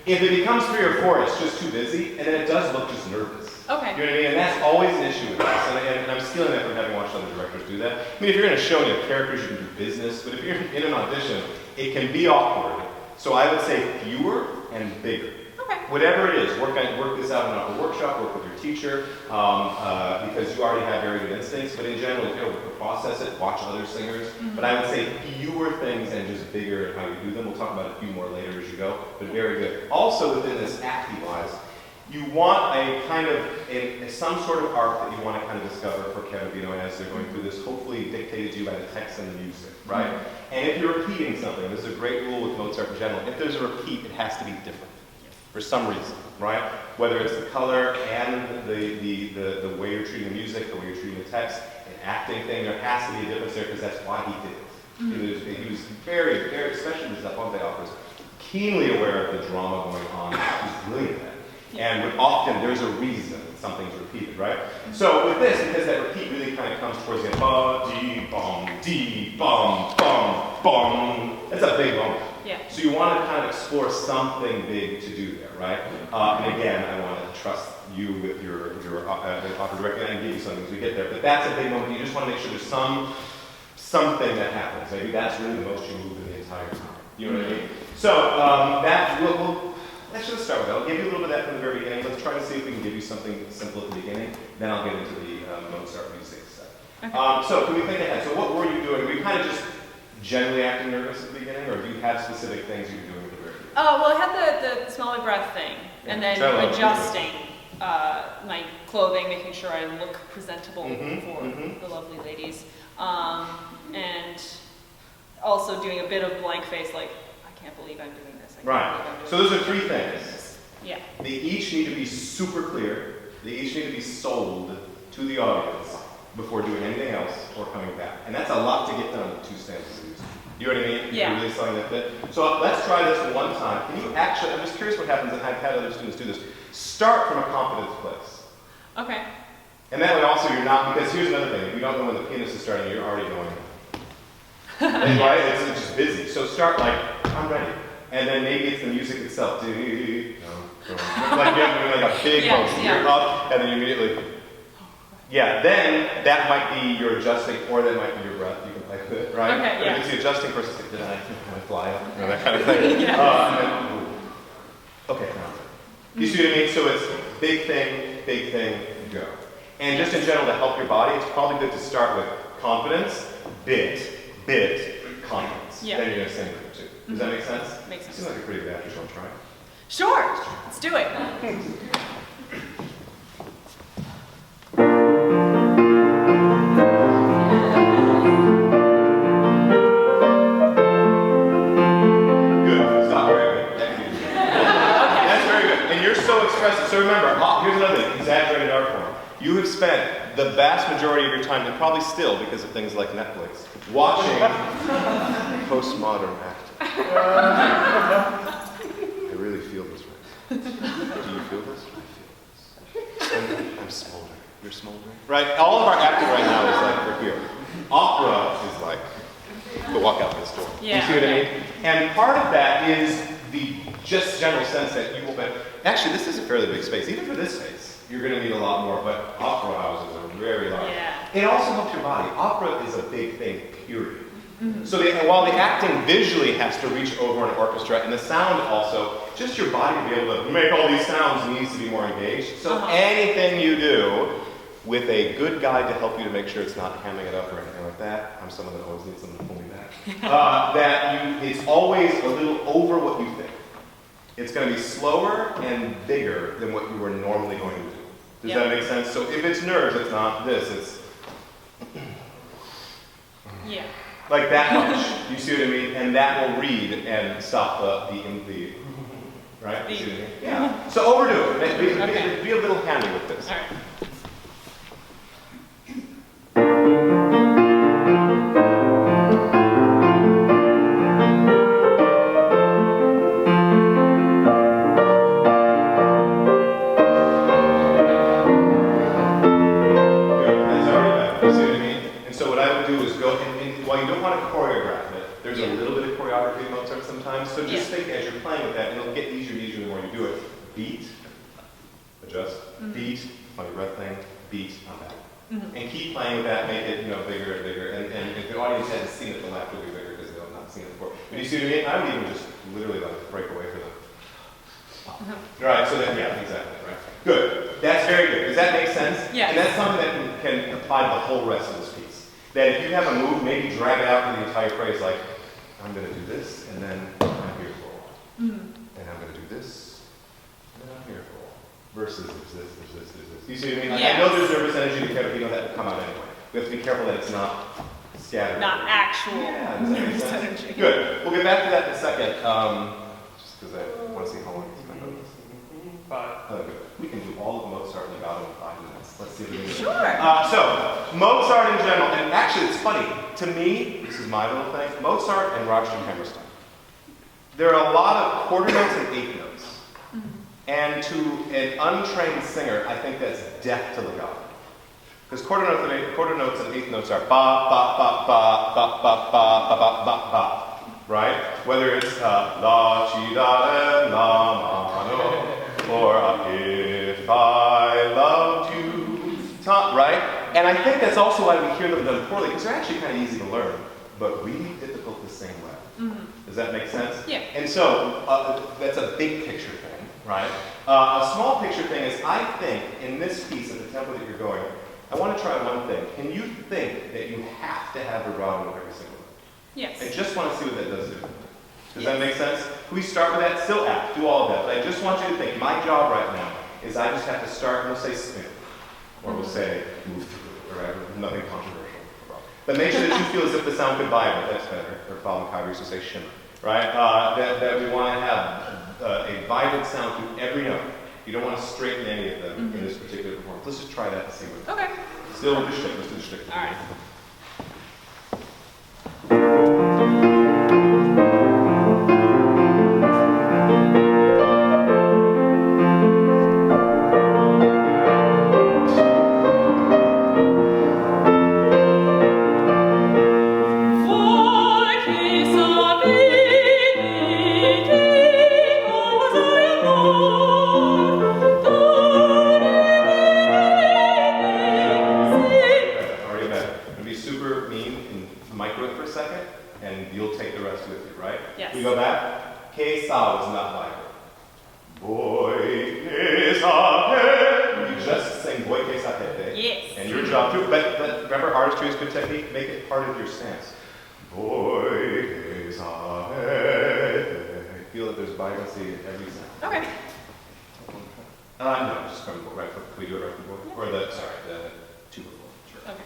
If it becomes 3 or 4, it's just too busy, and then it does look just nervous. Okay. You know what I mean? And that's always an issue with this. And I'm stealing that from having watched other directors do that. I mean, if you're in a show and you have characters, you can do business. But if you're in an audition, it can be awkward. So I would say fewer and bigger. Okay. Whatever it is, work this out in a workshop, work with your teacher, because you already have very good instincts. But in general, process it, watch other singers. But I would say fewer things and just bigger in how you do them. We'll talk about a few more later as you go, but very good. Also within this acting-wise, you want a kind of, some sort of arc that you want to kind of discover for Kevin Vino as they're going through this, hopefully dictated to you by the text and the music, right? And if you're repeating something, this is a great rule with Mozart in general, if there's a repeat, it has to be different. For some reason, right? Whether it's the color and the way you're treating the music, the way you're treating the text, an acting thing, there has to be a difference there because that's why he did it. He was very, very, especially with Zaponte operas, keenly aware of the drama going on. He was brilliant at it. And often there's a reason something's repeated, right? So with this, because that repeat really kind of comes towards the end, dee, bum, bum, bum. That's a big moment. Yeah. So you want to kind of explore something big to do there, right? And again, I want to trust you with your opera director and give you something as we get there. But that's a big moment. You just want to make sure there's something that happens. Maybe that's really the most you move in the entire time. You know what I mean? So let's start with that. I'll give you a little bit of that from the very beginning. Let's try to see if we can give you something simple at the beginning. Then I'll get into the Mozart music stuff. Okay. So can we think ahead? So what were you doing? Were you kind of just generally acting nervous at the beginning, or do you have specific things you were doing at the very beginning? Oh, well, I had the smell my breath thing, and then adjusting my clothing, making sure I look presentable for the lovely ladies, and also doing a bit of blank face, like, I can't believe I'm doing this. So those are 3 things. Yeah. They each need to be super clear. They each need to be sold to the audience. before doing anything else or coming back. And that's a lot to get done with 2 stanzas. You know what I mean? Yeah. You're really selling that bit. So let's try this one time. Can you actually, I'm just curious what happens, and I've had other students do this. Start from a confident place. Okay. And that way also you're not, because here's another thing, if you don't know when the pianist is starting, you're already going, right? It's just busy. So start like, I'm ready. And then maybe it's the music itself. Like you're doing like a big motion. You're up, and then you immediately, then that might be your adjusting, or that might be your breath. You can play with it, right? Okay, but if it's the adjusting versus like, did I fly up? You know, that kind of thing. Okay, now. You see what I mean? So it's big thing, go. And just in general, to help your body, it's probably good to start with confidence, bit, confidence. Yeah. Then you're going to sing with it too. Does that make sense? Makes sense. You seem like a pretty good actor, so I'm trying. Sure, let's do it. Good. Stop. Very good. That's very good. And you're so expressive. So remember, here's another thing, exaggerated art form. You have spent the vast majority of your time, and probably still because of things like Netflix, watching postmodern acting. I really feel this right. Do you feel this? I feel this. I'm smoldering. You're smoldering? Right? All of our acting right now is like we're here. Opera is like, go walk out this door. Yeah, You see what I mean? And part of that is the just general sense that you will bet. Actually, this is a fairly big space. Even for this space, you're going to need a lot more, but opera houses are very large. Yeah. It also helps your body. Opera is a big thing, period. So while the acting visually has to reach over an orchestra, and the sound also, just your body to be able to make all these sounds needs to be more engaged. So anything you do with a good guide to help you to make sure it's not hamming it up or anything like that, I'm someone that always needs someone to pull me back, it's always a little over what you think. It's going to be slower and bigger than what you were normally going to do. Does that make sense? So if it's nerves, it's not this, it's like that much. You see what I mean? And that will read and stop the right? You see what I mean? Yeah. So overdo it. Be a little handy with this. All right. So just think as you're playing with that, and it'll get easier and easier the more you do it. Beat, adjust, beat, funny breath thing, beat, on that. And keep playing with that, make it bigger and bigger. And if the audience hasn't seen it, the laughter will be bigger because they've not seen it before. But you see what I mean? I would even just literally like break away for them. Right, so then, yeah, exactly, right. Good. That's very good. Does that make sense? Yeah. And that's something that can apply to the whole rest of this piece. That if you have a move, maybe drag it out for the entire phrase, like, I'm going to do this, and then I'm here for a while. And I'm going to do this, and then I'm here for a while. Versus there's this. You see what I mean? Like, I know there's nervous energy, that will come out anyway. We have to be careful that it's not scattered. Not actual nervous energy. Good. We'll get back to that in a second, just because I want to see how long it's going to go. 5. Oh, good. We can do all of Mozart legato in 5 minutes. Let's see if we can do it. Sure. So, Mozart in general, and actually it's funny, to me, this is my little thing, Mozart and Rodgers and Hammerstein. There are a lot of quarter notes and eighth notes. And to an untrained singer, I think that's death to legato. Because quarter notes and eighth notes are ba, ba, ba, ba, ba, ba, ba, ba, ba, ba, ba. Right? Whether it's la, chi, da, la, ma, no. Or if I loved you, right? And I think that's also why we hear them done poorly, because they're actually kind of easy to learn, but really difficult the same way. Does that make sense? Yeah. And so that's a big picture thing, right? A small picture thing is, I think, in this piece at the tempo that you're going, I want to try one thing. Can you think that you have to have vibrato in every single one? Yes. I just want to see what that does to you. Does that make sense? Can we start with that? Still act, do all of that. But I just want you to think, my job right now is I just have to start, we'll say spin, or we'll say move through, or nothing controversial. But make sure that you feel as if the sound could vibrate, that's better. Or Bob McIver used to say shimmer, right? That we want to have a vibrant sound through every note. You don't want to straighten any of them in this particular performance. Let's just try that and see what. Okay. Still with the shtick, let's do the shtick. All right. Yes. We go back. Que sa is not like it. Boy, que sa he. You just sing boy que sa he. Yes. And your job too. But remember, artistry is good technique. Make it part of your stance. Boy que sa he. Feel that there's vibrancy in every sound. Okay. No, just from right foot. Can we do it right from both? Yeah. Or the two before. Sure. Okay.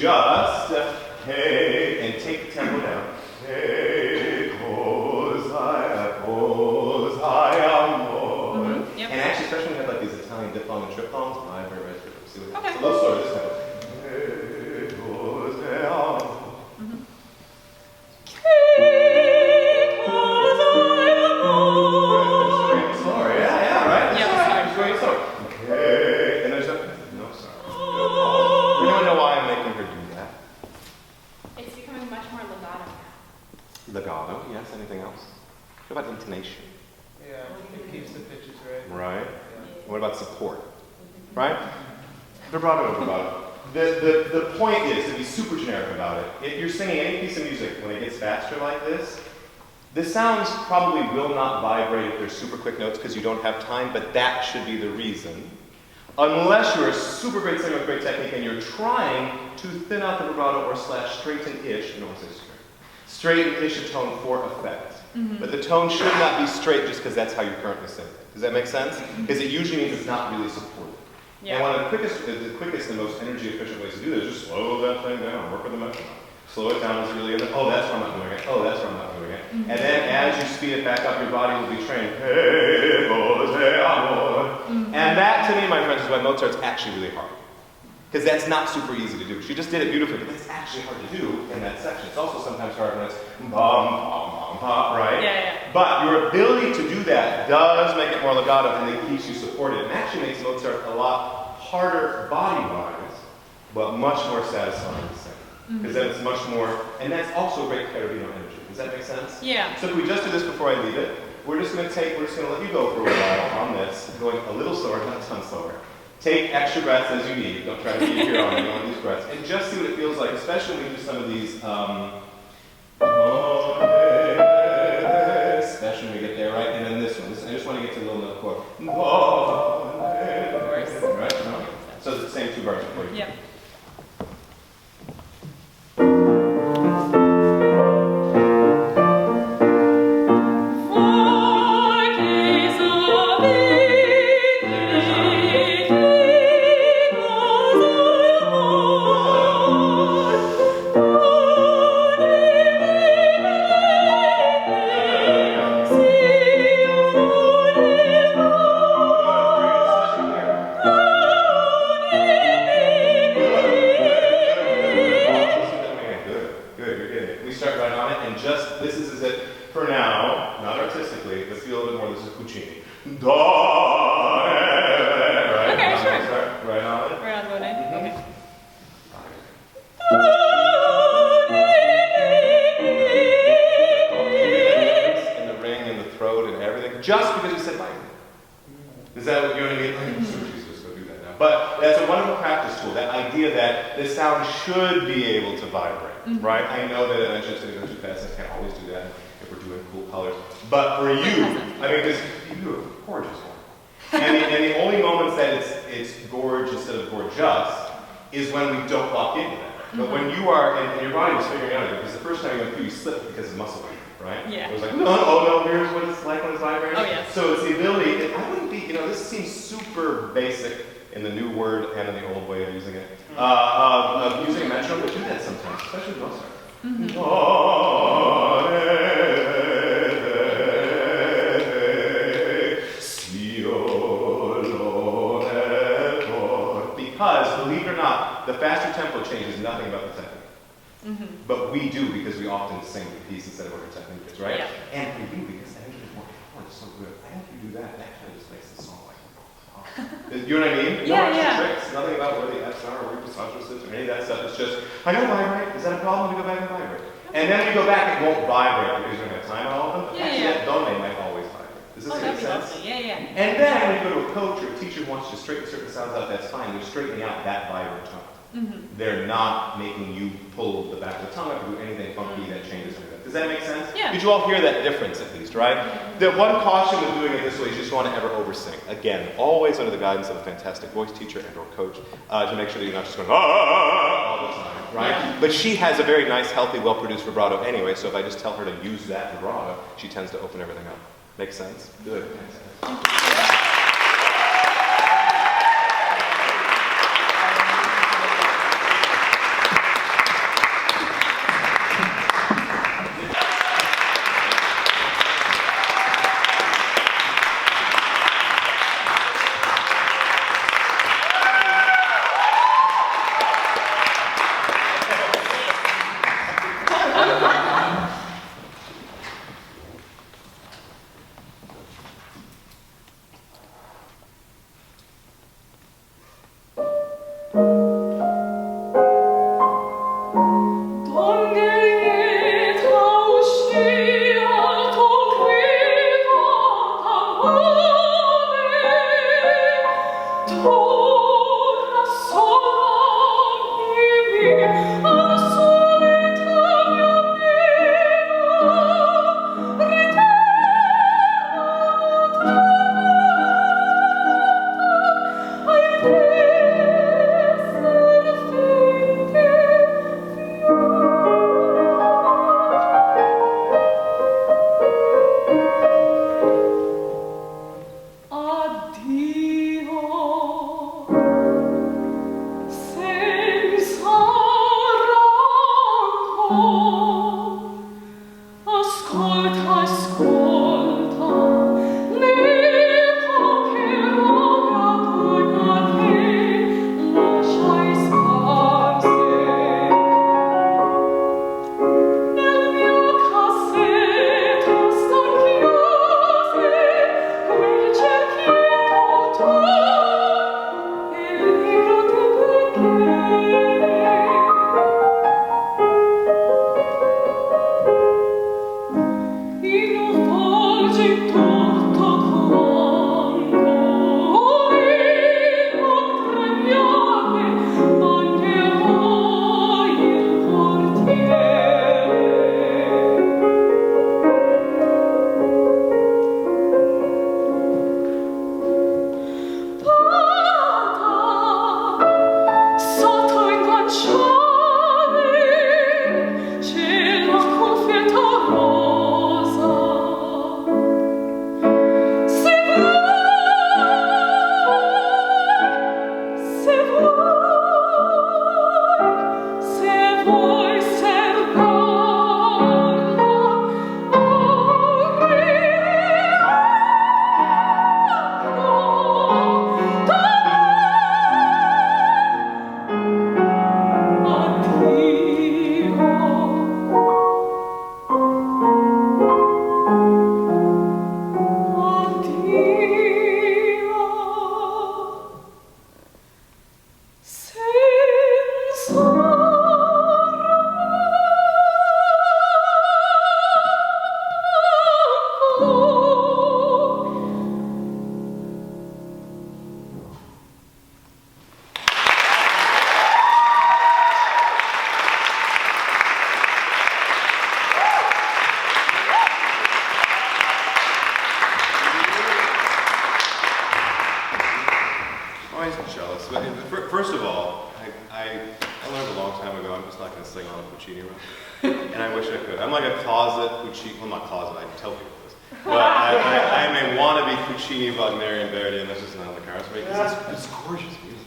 Just hey, and take the tempo down. Hey, cause I am Lord. Yep. And actually, especially when you have like these Italian diphthong and triphthongs, very see what Okay. it's a little slower this time. Hey, cause I am. Slower, yeah, right. Yeah, It's going slower. Okay, and there's no sorry. We don't know why I'm making her do that. It's becoming much more legato now. Legato, yes. Anything else? What about intonation? Yeah, it keeps the pitches right. Right. Yeah. What about support? Right? Vibrato, vibrato. The point is to be super generic about it. If you're singing any piece of music when it gets faster like this, the sounds probably will not vibrate if they're super quick notes because you don't have time, but that should be the reason. Unless you're a super great singer with great technique and you're trying to thin out the vibrato or slash straighten-ish, you don't want to say straighten-ish a tone for effect. But the tone should not be straight just because that's how you currently sing. Does that make sense? Because it usually means it's not really supported. Yeah. And one of the quickest and most energy efficient ways to do this is just slow that thing down, work with the metronome. Slow it down as really, oh, that's where I'm not doing it. Oh, that's where I'm not doing it. And then as you speed it back up, your body will be trained. Hey, oh, hey, amor. And that, to me, my friends, is why Mozart's actually really hard. Because that's not super easy to do. She just did it beautifully, but that's actually hard to do in that section. It's also sometimes hard when it's bum, bum, bum, bum, right? Yeah. But your ability to do that does make it more legato and it keeps you supported. And actually makes Mozart a lot harder body-wise, but much more satisfying to sing. Because then it's much more, and that's also great Carabino energy. Does that make sense? Yeah. So if we just do this before I leave it, we're just going to let you go for a while on this, going a little slower, not a ton slower. Take extra breaths as you need. Don't try to keep your own. You don't want these breaths. And just see what it feels like, especially when you do some of these, especially when we get there, right? And then this one. I just want to get to a little note chord. Right? No? So it's the same two bars before you. Yep. Should be able to vibrate, right? I know that eventually it's going to go too fast, and I can't always do that if we're doing cool colors. But for you, I mean, because you do a gorgeous one. And the only moments that it's gorge instead of gorgeous is when we don't lock into that. But when you are, and your body was figuring out it, because the first time you went through, you slipped because of muscle memory, right? Yeah. It was like, no, here's what it's like when it's vibrating. Oh, yes. So it's the ability, and I wouldn't be, this seems super basic in the new word and in the old way of using it, of using a metronome, but do that sometimes, especially with Mozart. Because, believe it or not, the faster tempo changes nothing about the technique. But we do because we often sing the piece instead of what our technique is, right? Yeah. And for you, because I think it's more power, it's so good. I think you do that, that kind of just makes the song like, you know what I mean? No extra tricks, nothing about where the F's are or where the passaggio sits or any of that stuff. It's just, I gotta vibrate. Is that a problem? We go back and vibrate. And then when you go back, it won't vibrate because you don't have time on all of them. But actually, that do might always vibrate. Does this make sense? Yeah. And then when you go to a coach or a teacher who wants to straighten certain sounds out, that's fine. They're straightening out that vibrant tone. They're not making you pull the back of the tongue up or do anything funky that changes anything. Does that make sense? Yeah. Did you all hear that difference at least, right? The one caution with doing it this way is you just want to ever oversing. Again, always under the guidance of a fantastic voice teacher and or coach to make sure that you're not just going all the time, right? Yeah. But she has a very nice, healthy, well-produced vibrato anyway, so if I just tell her to use that vibrato, she tends to open everything up. Make sense? Good. First of all, I learned a long time ago, I'm just not going to sing on a Puccini run. And I wish I could. I'm like a closet Puccini, well not closet, I tell people this. But I am a wannabe Puccini, Wagnerian, Verdi, and that's just not in the cards, right? Because it's gorgeous music,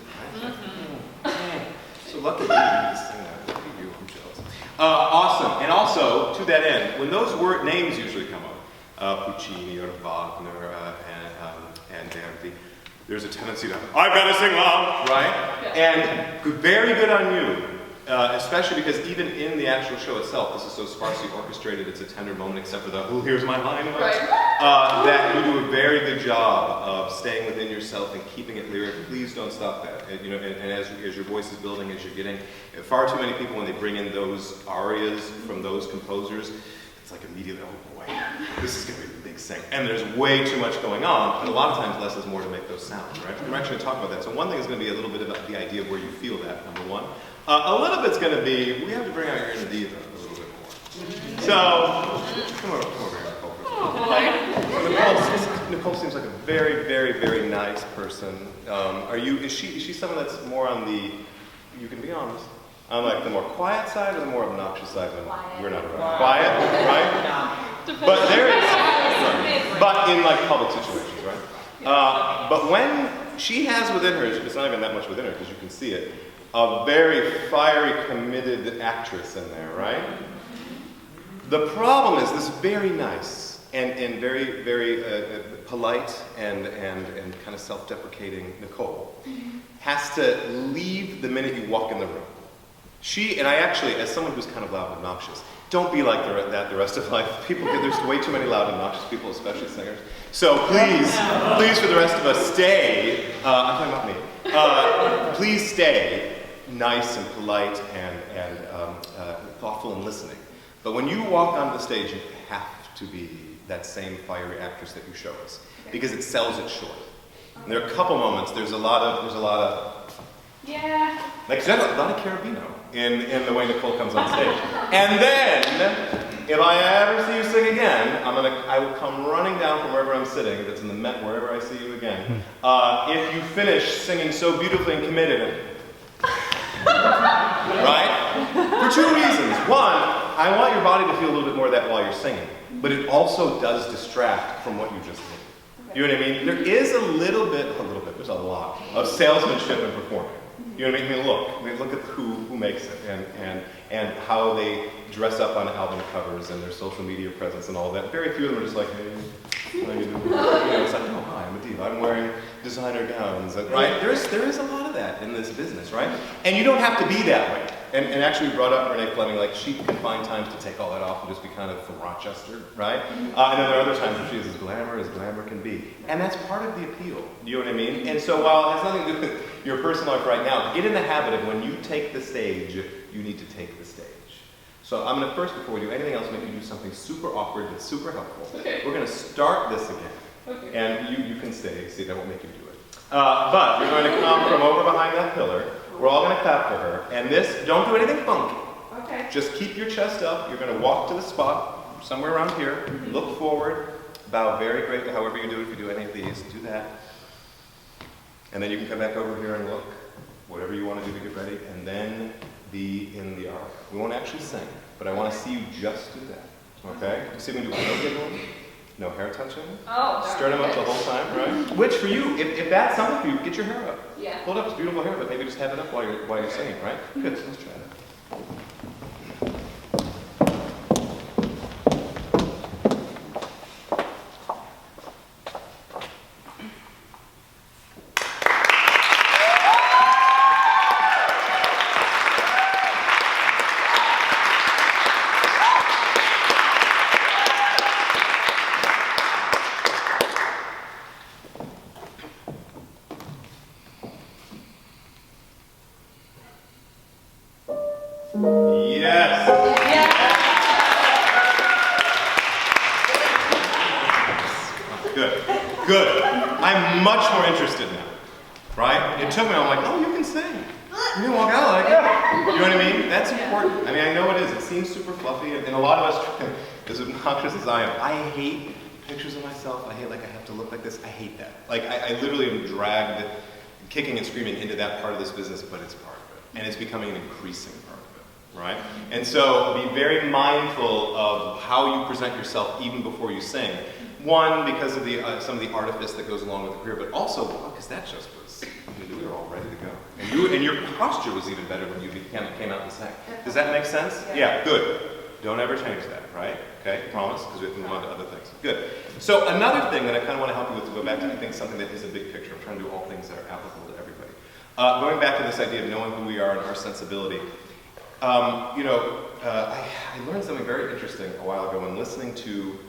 right? So lucky you get to sing that. Look at you, I'm jealous. Awesome. And also, to that end, when those names usually come up, Puccini or Wagner and Verdi, there's a tendency to, I've got to sing loud, right? Yeah. And very good on you. Especially because even in the actual show itself, this is so sparsely orchestrated, it's a tender moment except for the, oh, here's my line, right. That you do a very good job of staying within yourself and keeping it lyric. Please don't stop that. And as your voice is building, as you're getting, far too many people when they bring in those arias from those composers, it's like immediately, oh boy, this is going to be the big sing. And there's way too much going on, but a lot of times less is more to make those sounds, right? We're actually going to talk about that. So one thing is going to be a little bit about the idea of where you feel that, number one. A little bit's going to be, we have to bring out your inner diva a little bit more. So, come over here, Nicole. Nicole seems like a very, very, very nice person. Is she someone that's more on the, you can be honest, on like the more quiet side or the more obnoxious side when we're not around? Quiet, right? But there is, but in like public situations, right? But when she has within her, it's not even that much within her because you can see it, a very fiery, committed actress in there, right? The problem is this very nice and very, very polite and kind of self-deprecating Nicole has to leave the minute you walk in the room. She, and I actually, as someone who's kind of loud and obnoxious, don't be like that the rest of life. There's way too many loud and obnoxious people, especially singers. So please for the rest of us, stay, I'm talking about me, please stay nice and polite and thoughtful and listening. But when you walk onto the stage, you have to be that same fiery actress that you show us, because it sells it short. And there are a couple moments, there's a lot of, yeah. Like there's a lot of Carabino in the way Nicole comes on stage. And then, if I ever see you sing again, I will come running down from wherever I'm sitting, if it's in the Met, wherever I see you again, if you finish singing so beautifully and committed. Right? For two reasons. One, I want your body to feel a little bit more of that while you're singing, but it also does distract from what you just did. You know what I mean? There is a little bit, there's a lot of salesmanship in performing. You know what I mean? Look at who makes it and how they dress up on album covers and their social media presence and all that. Very few of them are just like, hey, how you doing? It's like, oh, hi, I'm a diva. I'm wearing designer gowns, right? There is a lot of that in this business, right? And you don't have to be that way. And actually we brought up Renee Fleming, like she can find times to take all that off and just be kind of from Rochester, right? And then there are other times where she is as glamour can be. And that's part of the appeal, you know what I mean? And so while it has nothing to do with your personal life right now, get in the habit of when you take the stage, you need to take the stage. So I'm going to first, before we do anything else, make you do something super awkward but super helpful. Okay. We're going to start this again. Okay. And you can stay, see, that won't make you do it. But you're going to come from over behind that pillar. We're all going to clap for her. And this, don't do anything funky. Okay. Just keep your chest up. You're going to walk to the spot, somewhere around here. Look forward. Bow very greatly, however you do it. If you do any of these, do that. And then you can come back over here and look. Whatever you want to do to get ready. And then be in the aria. We won't actually sing, but I want to see you just do that. Okay? You see when you do no giggling, no hair touching. Oh, stern them up the whole time, right? Which for you, if that's something for you, get your hair up. Yeah. Hold up, it's beautiful hair, but maybe just have it up while you're singing, right? Good. So let's try that. Good. I'm much more interested now, right? It took me, I'm like, oh, you can sing. You can walk out like it. You know what I mean? That's important. I mean, I know it is. It seems super fluffy, and a lot of us, as obnoxious as I am, I hate pictures of myself. I hate, like, I have to look like this. I hate that. Like, I literally am dragged, kicking and screaming into that part of this business, but it's part of it. And it's becoming an increasing part of it, right? And so be very mindful of how you present yourself even before you sing. One, because of some of the artifice that goes along with the career, but also because that just was, we were all ready to go. And your posture was even better when you came out and sang. Does that make sense? Yeah, good. Don't ever change that, right? Okay, promise, because we have to move on to other things. Good. So another thing that I kind of want to help you with, to go back to, I think, something that is a big picture. I'm trying to do all things that are applicable to everybody. Going back to this idea of knowing who we are and our sensibility, I learned something very interesting a while ago when listening to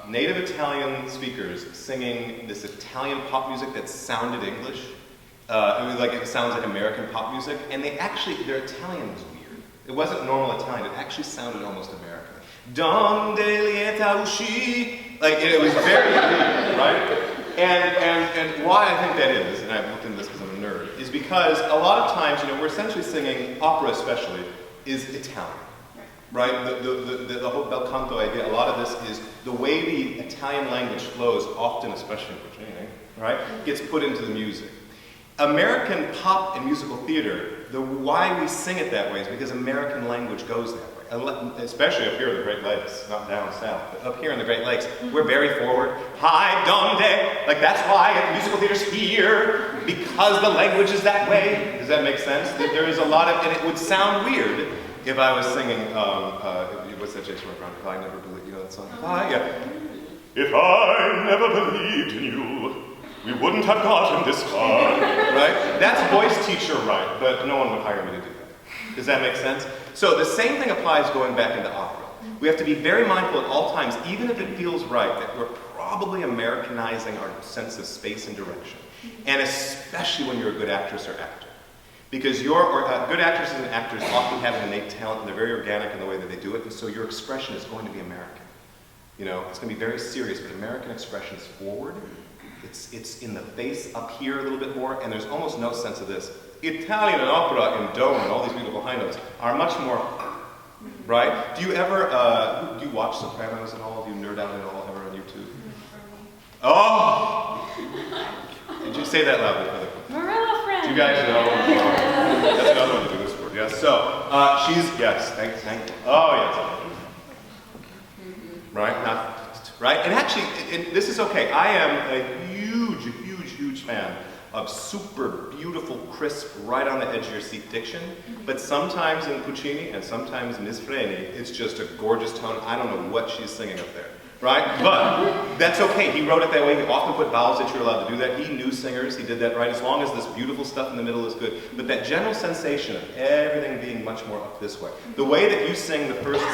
native Italian speakers singing this Italian pop music that sounded English. It sounds like American pop music, and their Italian was weird. It wasn't normal Italian, it actually sounded almost American. Donde lieta usci, it was very weird, right? And why I think that is, and I've looked into this because I'm a nerd, is because a lot of times, we're essentially singing, opera especially, is Italian. Right? The whole bel canto idea, a lot of this is the way the Italian language flows, often, especially in Puccini, right, gets put into the music. American pop and musical theater, why we sing it that way is because American language goes that way. Especially up here in the Great Lakes, not down south, but up here in the Great Lakes, we're very forward. Hi, donde? That's why musical theater's here, because the language is that way. Does that make sense? There is a lot of, and it would sound weird if I was singing, what's that Jason McBrown? If I never believed, you know that song? If I never believed in you, we wouldn't have gotten this far. Right? That's voice teacher right, but no one would hire me to do that. Does that make sense? So the same thing applies going back into opera. We have to be very mindful at all times, even if it feels right, that we're probably Americanizing our sense of space and direction. And especially when you're a good actress or actor. Because good actresses and actors often have an innate talent, and they're very organic in the way that they do it, and so your expression is going to be American. It's going to be very serious, but American expression is forward. It's in the face up here a little bit more, and there's almost no sense of this. Italian and opera and dome and all these beautiful high notes are much more, right? Do you ever, do you watch Sopranos at all? Do you nerd out at all ever on YouTube? Oh! Did you say that loudly for the Marilla friend. Do you guys know? That's another one to do this for. Yes. So thank you. Oh yes. Right? Right? And actually, this is okay. I am a huge fan of super beautiful, crisp, right on the edge of your seat diction. But sometimes in Puccini and sometimes in Miss Freni, it's just a gorgeous tone. I don't know what she's singing up there. Right? But that's okay. He wrote it that way. He often put vowels that you're allowed to do that. He knew singers. He did that right, as long as this beautiful stuff in the middle is good. But that general sensation of everything being much more up this way. The way that you sing the first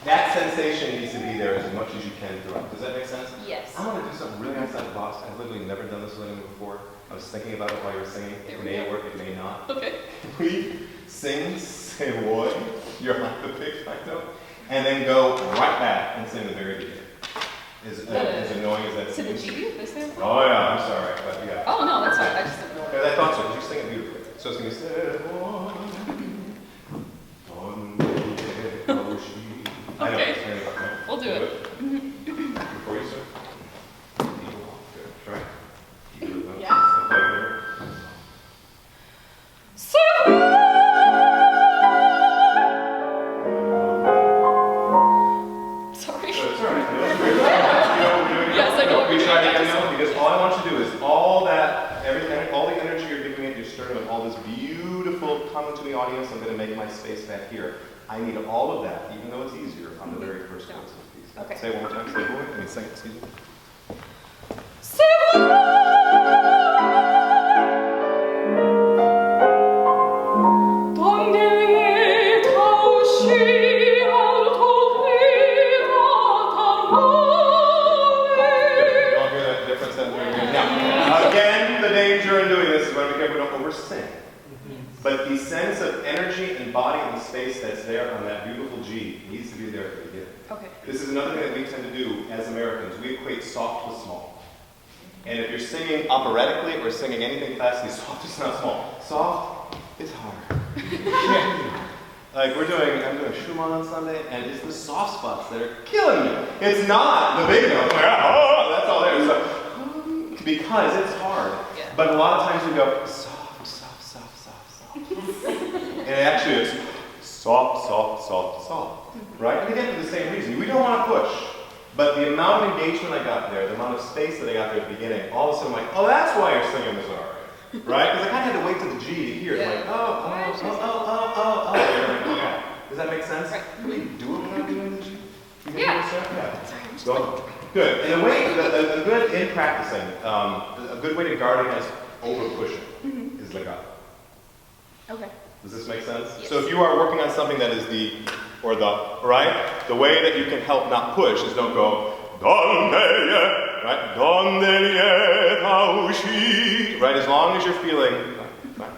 that sensation needs to be there as much as you can throughout. Does that make sense? Yes. I want to do something really outside the box. I've literally never done this with anyone before. I was thinking about it while you were singing. It may work, it may not. Okay. We sing, say boy, you're like the big high note, and then go right back and sing the very beginning. As annoying as that seems. To the G? This thing? Oh yeah, I'm sorry, but yeah. Oh no, that's fine. I just didn't know. Yeah, I thought so, because you sing it beautifully. So it's going to be, say boy, Okay. We'll do it. Before you start. Good. Try. Yeah. Sorry. It's all right. Yes, I know. We try to get it because all I want you to do is all that, everything, all the energy you're giving it, your sternum, and all this beautiful coming to the audience. I'm going to make my space back here. I need all of that, even though it's easier on the very first words of the piece. Okay. Say it one more time. Say boy. I mean, sing it. Excuse me. Again, the danger in doing this is when we don't over-sing. But the sense of energy and body and space that's there on that beautiful G needs to be there at the beginning. Okay. This is another thing that we tend to do as Americans. We equate soft with small. And if you're singing operatically or singing anything classically, soft is not small. Soft is hard. Like I'm doing Schumann on Sunday, and it's the soft spots that are killing me. It's not the big notes. That's all there is. So, because it's hard. Yeah. But a lot of times we go soft, soft, soft, soft, soft. And actually it's soft. soft, soft, soft, soft. Right? And again, for the same reason. We don't want to push. But the amount of engagement I got there, the amount of space that I got there at the beginning, all of a sudden I'm like, oh, that's why you're singing this aria. Right? Because I kind of had to wait till the G to hear it. Like, oh. Yeah. Does that make sense? Right. Can we do it without doing the G? Yeah. So, good. And a good in practicing, a good way to guard against over pushing is legato. Okay. Does this make sense? Yes. So if you are working on something that is right? The way that you can help not push is don't go, donde ye, right? Donde lieta usci, right? As long as you're feeling,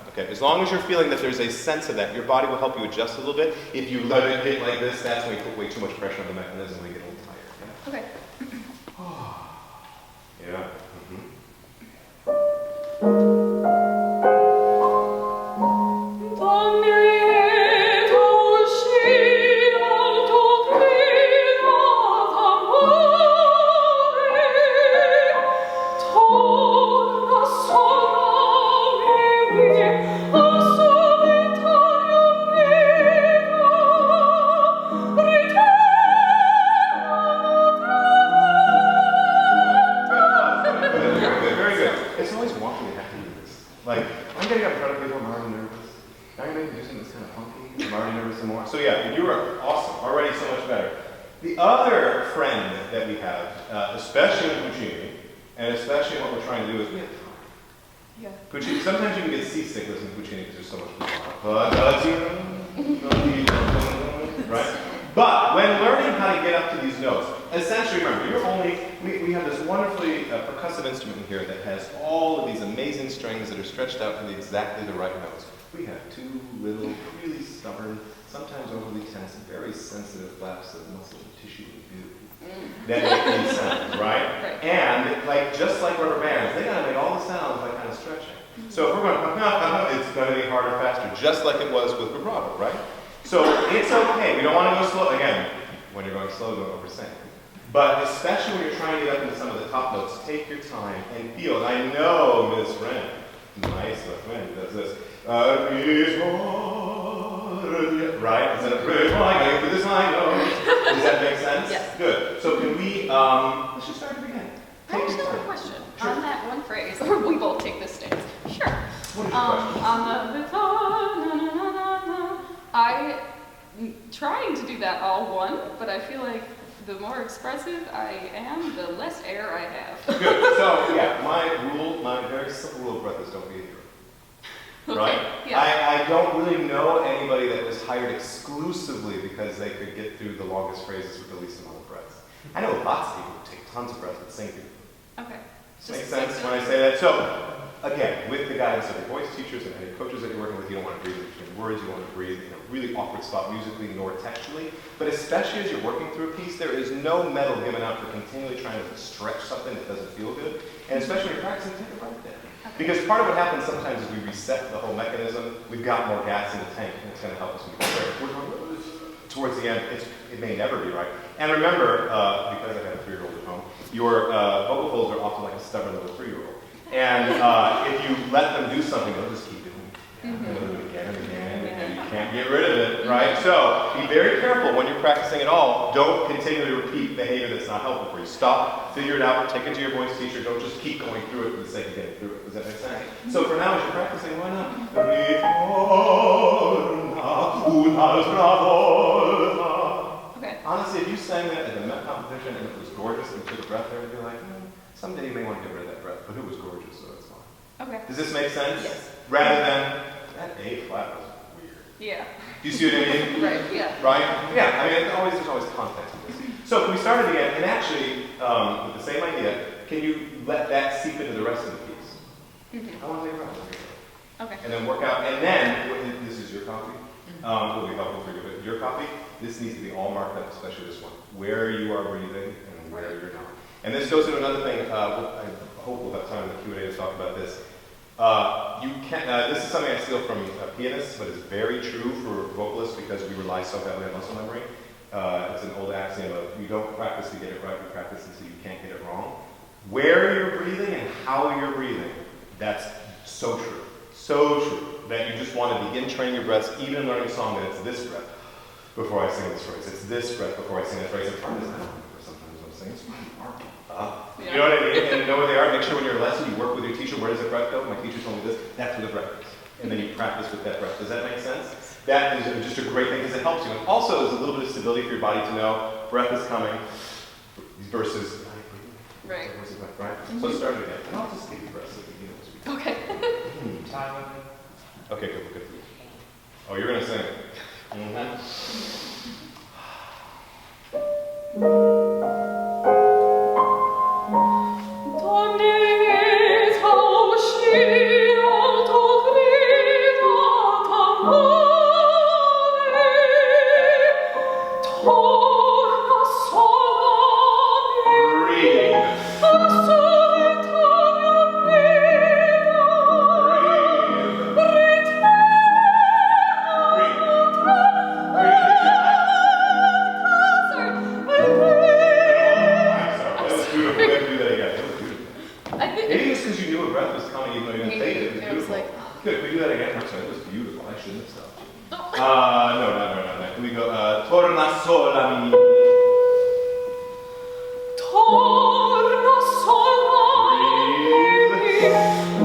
okay, as long as you're feeling that there's a sense of that, your body will help you adjust a little bit. If you let it hit like this, that's when you put way too much pressure on the mechanism and you get a little tired. Okay. Yeah. So yeah, you are awesome. Already so much better. The other friend that we have, especially in Puccini, and especially what we're trying to do is we have time. Yeah. Puccini, sometimes you can get seasick listening to Puccini because there's so much right? But when learning how to get up to these notes, essentially remember, we have this wonderfully percussive instrument here that has all of these amazing strings that are stretched out to exactly the right notes. We have two little, really stubborn, sometimes overly tense, very sensitive flaps of muscle and tissue and that make these sounds, right? And just like rubber bands, they gotta make all the sounds by kind of stretching. So if we're going, it's gonna be harder, faster, just like it was with vibrato, right? So it's okay. We don't want to go slow. Again, when you're going slow, don't oversing. But especially when you're trying to get up into some of the top notes, take your time and feel. I know Ms. Wren, nice Wren, does this. Right? Instead of going through this high note. Does that make sense? Yes. Good. So can we, let's just start at the beginning. I actually have a question on that one phrase, or we both take this stance. Sure. What is your question? On the I'm trying to do that all one, but I feel like the more expressive I am, the less air I have. Good. So yeah, my very simple rule of breath is don't be a hero. Okay. Right? Yeah. I don't really know anybody that was hired exclusively because they could get through the longest phrases with the least amount of breaths. I know lots of people who take tons of breaths but sing people. Okay. Makes sense when I say that? So, again, with the guidance of your voice teachers and any coaches that you're working with, you don't want to breathe between words, you want to breathe in a really awkward spot musically nor textually. But especially as you're working through a piece, there is no medal given out for continually trying to stretch something that doesn't feel good. And especially when you're practicing, take a breath there. Okay. Because part of what happens sometimes is we reset the whole mechanism, we've got more gas in the tank, and it's going to help us move forward. Towards the end, it may never be right. And remember, because I have a 3-year-old at home, your vocal folds are often like a stubborn little 3-year-old. And if you let them do something, they'll just keep doing it. And they'll do it again and again, and you can't get rid of it, right? So be very careful when you're practicing at all. Don't continually repeat behavior that's not helpful for you. Stop, figure it out, take it to your voice teacher. Don't just keep going through it for the sake of getting through it. Does that make sense? So for now, as you're practicing, why not? Okay. Honestly, if you sang that at the Met competition and it was gorgeous and took a breath there, you'd be like, someday you may want to get rid of that breath, but it was gorgeous, so it's fine. Okay. Does this make sense? Yes. Rather than, that A flat was weird. Yeah. Do you see what I mean? Right, yeah. Right? Yeah, I mean, there's always context in this. So can we start at the end, and actually, with the same idea, can you let that seep into the rest of the piece? I want to take a breath. Okay. And then work out, and then, this is your copy. Will be helpful for you, but your copy, this needs to be all marked up, especially this one. Where you are breathing and where you're not. And this goes to another thing, I hope we'll have time in the Q&A to talk about this. This is something I steal from pianists, but it's very true for vocalists because we rely so heavily on muscle memory. It's an old axiom of you don't practice to get it right, you practice until you can't get it wrong. Where you're breathing and how you're breathing, that's so true. So true that you just want to begin training your breaths, even in learning a song, that it's this breath. before I sing this phrase. It's this breath before I sing that phrase. And part is I don't remember sometimes when I'm singing. It's fine. You know what I mean? And you know where they are. Make sure when you're in a lesson, you work with your teacher. Where does the breath go? My teacher told me this. That's where the breath is. And then you practice with that breath. Does that make sense? That is just a great thing because it helps you. And also, there's a little bit of stability for your body to know breath is coming versus. Right. Right? So let's start it again. And I'll just give you breaths at the beginning as we go. Okay. Okay, good. Oh, you're going to sing. Good, we do that again. I'm sorry, it was beautiful. I shouldn't have stopped you. No. Can we go, torna sola mi. Torna sola mi.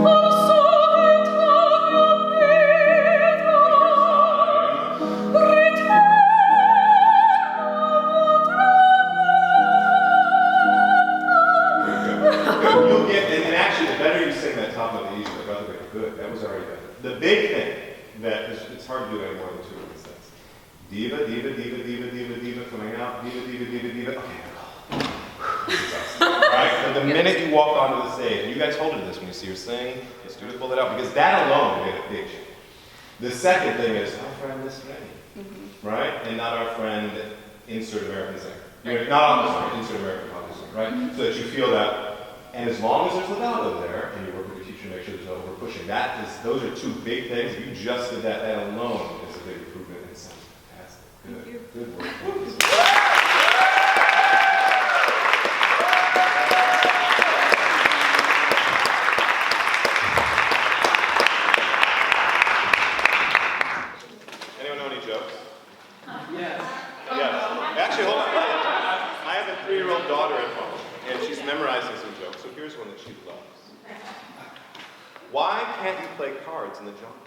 Al solitario You'll get, and actually, the better you sing that top note, the easier the breath will get. Good, that was already better. The big thing that is, it's hard to do any more than 2 of these things. Diva, coming out. Diva. Okay. Right? And the minute you walk onto the stage, and you guys hold it to this when you see her sing, the students pull it out, because that alone will get a big shift. The second thing is our friend Miss Rennie, right? And not our friend insert American singer. Not on the song, insert American pop singer, right? So that you feel that. And as long as there's legato there, and you work with your teacher to make sure there's no over pushing, those are 2 big things. If you just did that, that alone is a big improvement, and it sounds fantastic. Good work. Anyone know any jokes? Yes. Yes. Actually, hold on. I have a 3-year-old daughter at home, and she's memorizing some jokes. So here's one that she loves. Why can't you play cards in the jungle?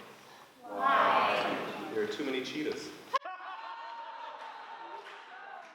Why? There are too many cheetahs.